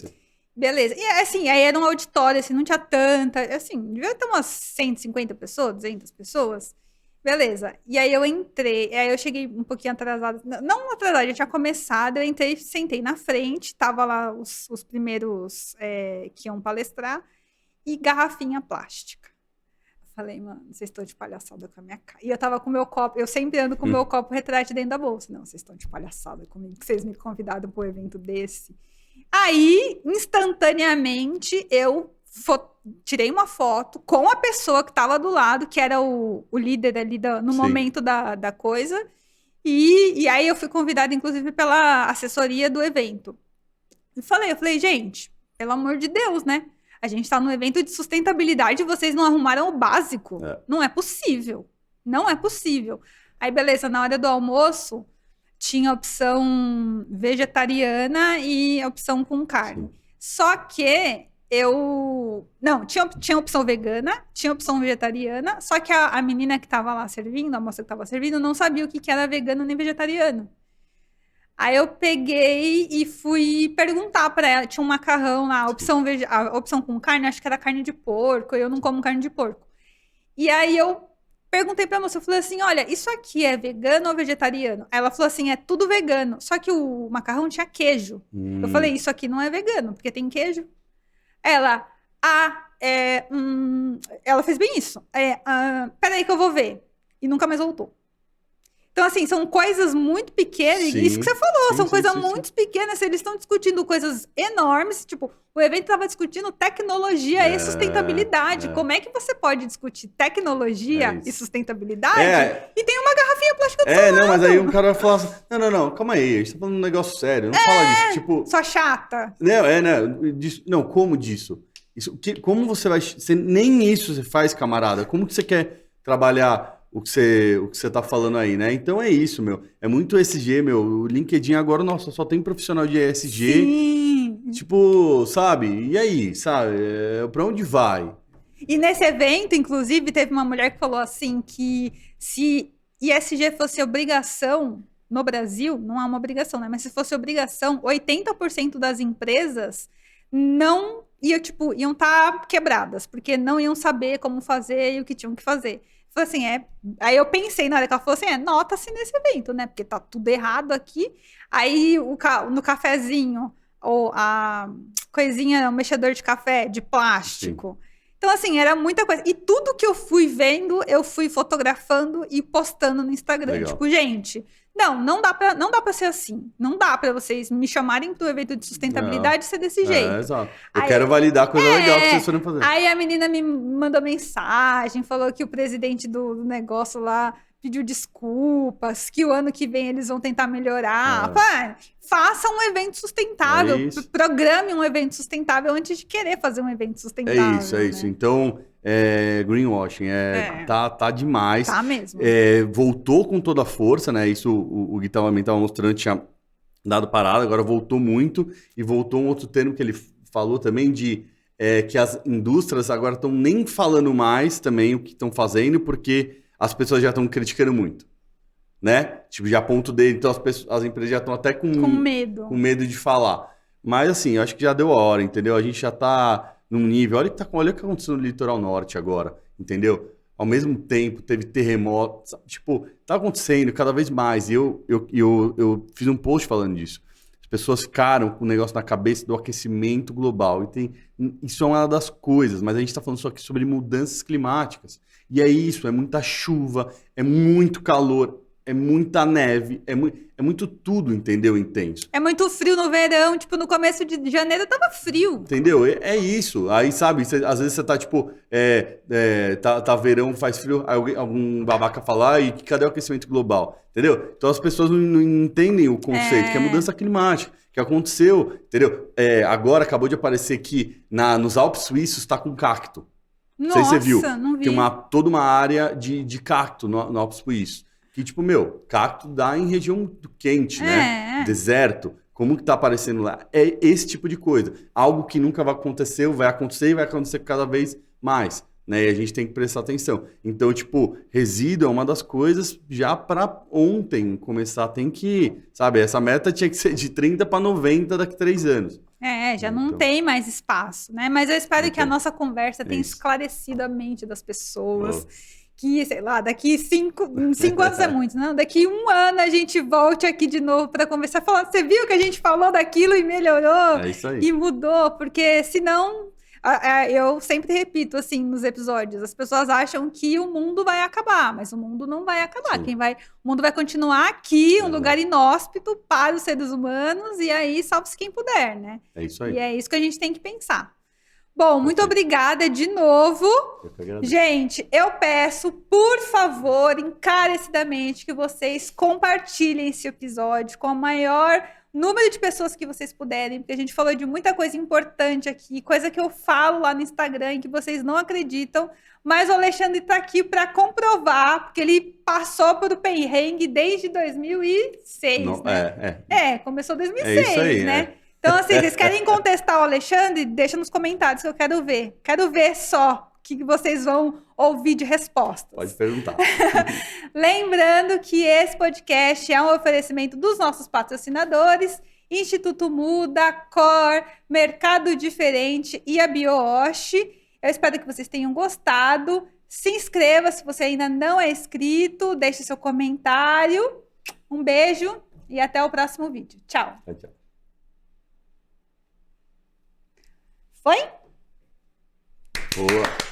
Beleza. E assim, aí era um auditório, assim, não tinha tanta, assim, devia ter umas 150 pessoas, 200 pessoas. Beleza. E aí eu entrei, aí eu cheguei um pouquinho atrasada, não atrasada, já tinha começado, eu entrei, sentei na frente, tava lá os primeiros que iam palestrar, e garrafinha plástica. Eu falei, mano, vocês estão de palhaçada com a minha cara. E eu tava com o meu copo, eu sempre ando com o meu copo retrátil dentro da bolsa. Não, vocês estão de palhaçada comigo, que vocês me convidaram para um evento desse. Aí, instantaneamente, eu tirei uma foto com a pessoa que estava do lado, que era o líder ali no momento da coisa. E aí eu fui convidada, inclusive, pela assessoria do evento. Eu falei, gente, pelo amor de Deus, né? A gente está num evento de sustentabilidade e vocês não arrumaram o básico. Não é possível. Não é possível. Aí, beleza, na hora do almoço, tinha a opção vegetariana e a opção com carne. Sim. Só que não, tinha opção vegana, tinha opção vegetariana, só que a menina que estava lá servindo, a moça que estava servindo, não sabia o que era vegano nem vegetariano. Aí eu peguei e fui perguntar para ela, tinha um macarrão lá, a opção com carne, acho que era carne de porco, eu não como carne de porco. E aí eu perguntei pra moça, eu falei assim, olha, isso aqui é vegano ou vegetariano? Ela falou assim, é tudo vegano, só que o macarrão tinha queijo. Eu falei, isso aqui não é vegano, porque tem queijo. Ela, ela fez bem isso. Peraí que eu vou ver. E nunca mais voltou. Então, assim, são coisas muito pequenas, sim, isso que você falou, são coisas muito pequenas, eles estão discutindo coisas enormes, tipo, o evento estava discutindo tecnologia e sustentabilidade. Como é que você pode discutir tecnologia e sustentabilidade e tem uma garrafinha plástica do seu lado? Mas aí um cara vai falar assim, não, calma aí, a gente tá falando de um negócio sério, não fala disso, tipo... Só chata. Como disso? Como você vai... nem isso você faz, camarada, como que você quer... trabalhar o que você tá falando aí, né? Então é isso, meu. É muito ESG, meu. O LinkedIn agora, nossa, só tem profissional de ESG. Sim! Tipo, sabe? E aí, sabe? Pra onde vai? E nesse evento, inclusive, teve uma mulher que falou assim que se ISG fosse obrigação no Brasil, não é uma obrigação, né? Mas se fosse obrigação, 80% das empresas não iam estar quebradas, porque não iam saber como fazer e o que tinham que fazer. Falei assim, Aí eu pensei na hora que ela falou assim, nota-se nesse evento, né? Porque tá tudo errado aqui. Aí no cafezinho, ou a coisinha, o mexedor de café de plástico. Sim. Então, assim, era muita coisa. E tudo que eu fui vendo, eu fui fotografando e postando no Instagram. Legal. Tipo, gente, não dá pra ser assim. Não dá pra vocês me chamarem pro evento de sustentabilidade e ser desse jeito. Exato. Eu quero validar coisa legal que vocês foram fazer. Aí a menina me mandou mensagem, falou que o presidente do negócio lá pediu desculpas, que o ano que vem eles vão tentar melhorar. Faça um evento sustentável, programe um evento sustentável antes de querer fazer um evento sustentável. É isso. Então, greenwashing, tá demais. Tá mesmo. Voltou com toda a força, né? Isso o Gui também estava mostrando, tinha dado parada, agora voltou muito. E voltou um outro termo que ele falou também de que as indústrias agora estão nem falando mais também o que estão fazendo, porque as pessoas já estão criticando muito, né? Tipo, já ponto dele, então as empresas já estão até com medo de falar. Mas assim, eu acho que já deu a hora, entendeu? A gente já tá num nível, olha o que aconteceu no litoral norte agora, entendeu? Ao mesmo tempo, teve terremoto, sabe? Tipo, tá acontecendo cada vez mais. E eu fiz um post falando disso. As pessoas ficaram com o negócio na cabeça do aquecimento global. Isso é uma das coisas, mas a gente está falando só aqui sobre mudanças climáticas. E é isso, é muita chuva, é muito calor, é muita neve, é muito tudo, entendeu? Intenso. É muito frio no verão, tipo, no começo de janeiro tava frio. Entendeu? É isso. Aí, sabe, às vezes você tá, tipo, tá verão, faz frio, aí algum babaca falar, e cadê o aquecimento global? Entendeu? Então as pessoas não entendem o conceito, que é mudança climática, que aconteceu, entendeu? Agora acabou de aparecer que nos Alpes Suíços tá com cacto. Nossa, não sei se você viu. Não vi. Tem toda uma área de cacto no Alpes Suíços. Que, tipo, cacto dá em região quente, né? Deserto. Como que tá aparecendo lá? É esse tipo de coisa. Algo que nunca vai acontecer e vai acontecer cada vez mais, né? E a gente tem que prestar atenção. Então, tipo, resíduo é uma das coisas já para ontem começar. Tem que, sabe? Essa meta tinha que ser de 30 para 90 daqui a 3 anos. Já não tem mais espaço, né? Mas eu espero que a nossa conversa tenha esclarecido a mente das pessoas. Que, sei lá, daqui 5 anos é muito, não? Daqui 1 ano a gente volte aqui de novo para conversar, falando, você viu que a gente falou daquilo e melhorou? É isso aí. E mudou, porque senão, eu sempre repito, assim, nos episódios, as pessoas acham que o mundo vai acabar, mas o mundo não vai acabar. O mundo vai continuar aqui, um lugar inóspito para os seres humanos, e aí salve-se quem puder, né? É isso aí. E é isso que a gente tem que pensar. Bom, muito obrigada de novo. Gente, eu peço, por favor, encarecidamente, que vocês compartilhem esse episódio com o maior número de pessoas que vocês puderem, porque a gente falou de muita coisa importante aqui, coisa que eu falo lá no Instagram e que vocês não acreditam, mas o Alexandre está aqui para comprovar, porque ele passou por o perrengue desde 2006, né? Começou em 2006, aí, né? Então, assim, vocês querem contestar o Alexandre? Deixa nos comentários que eu quero ver. Quero ver só o que vocês vão ouvir de respostas. Pode perguntar. Lembrando que esse podcast é um oferecimento dos nossos patrocinadores, Instituto Muda, Cor, Mercado Diferente e a BioOsh. Eu espero que vocês tenham gostado. Se inscreva se você ainda não é inscrito. Deixe seu comentário. Um beijo e até o próximo vídeo. Tchau. Tchau. Foi? Boa.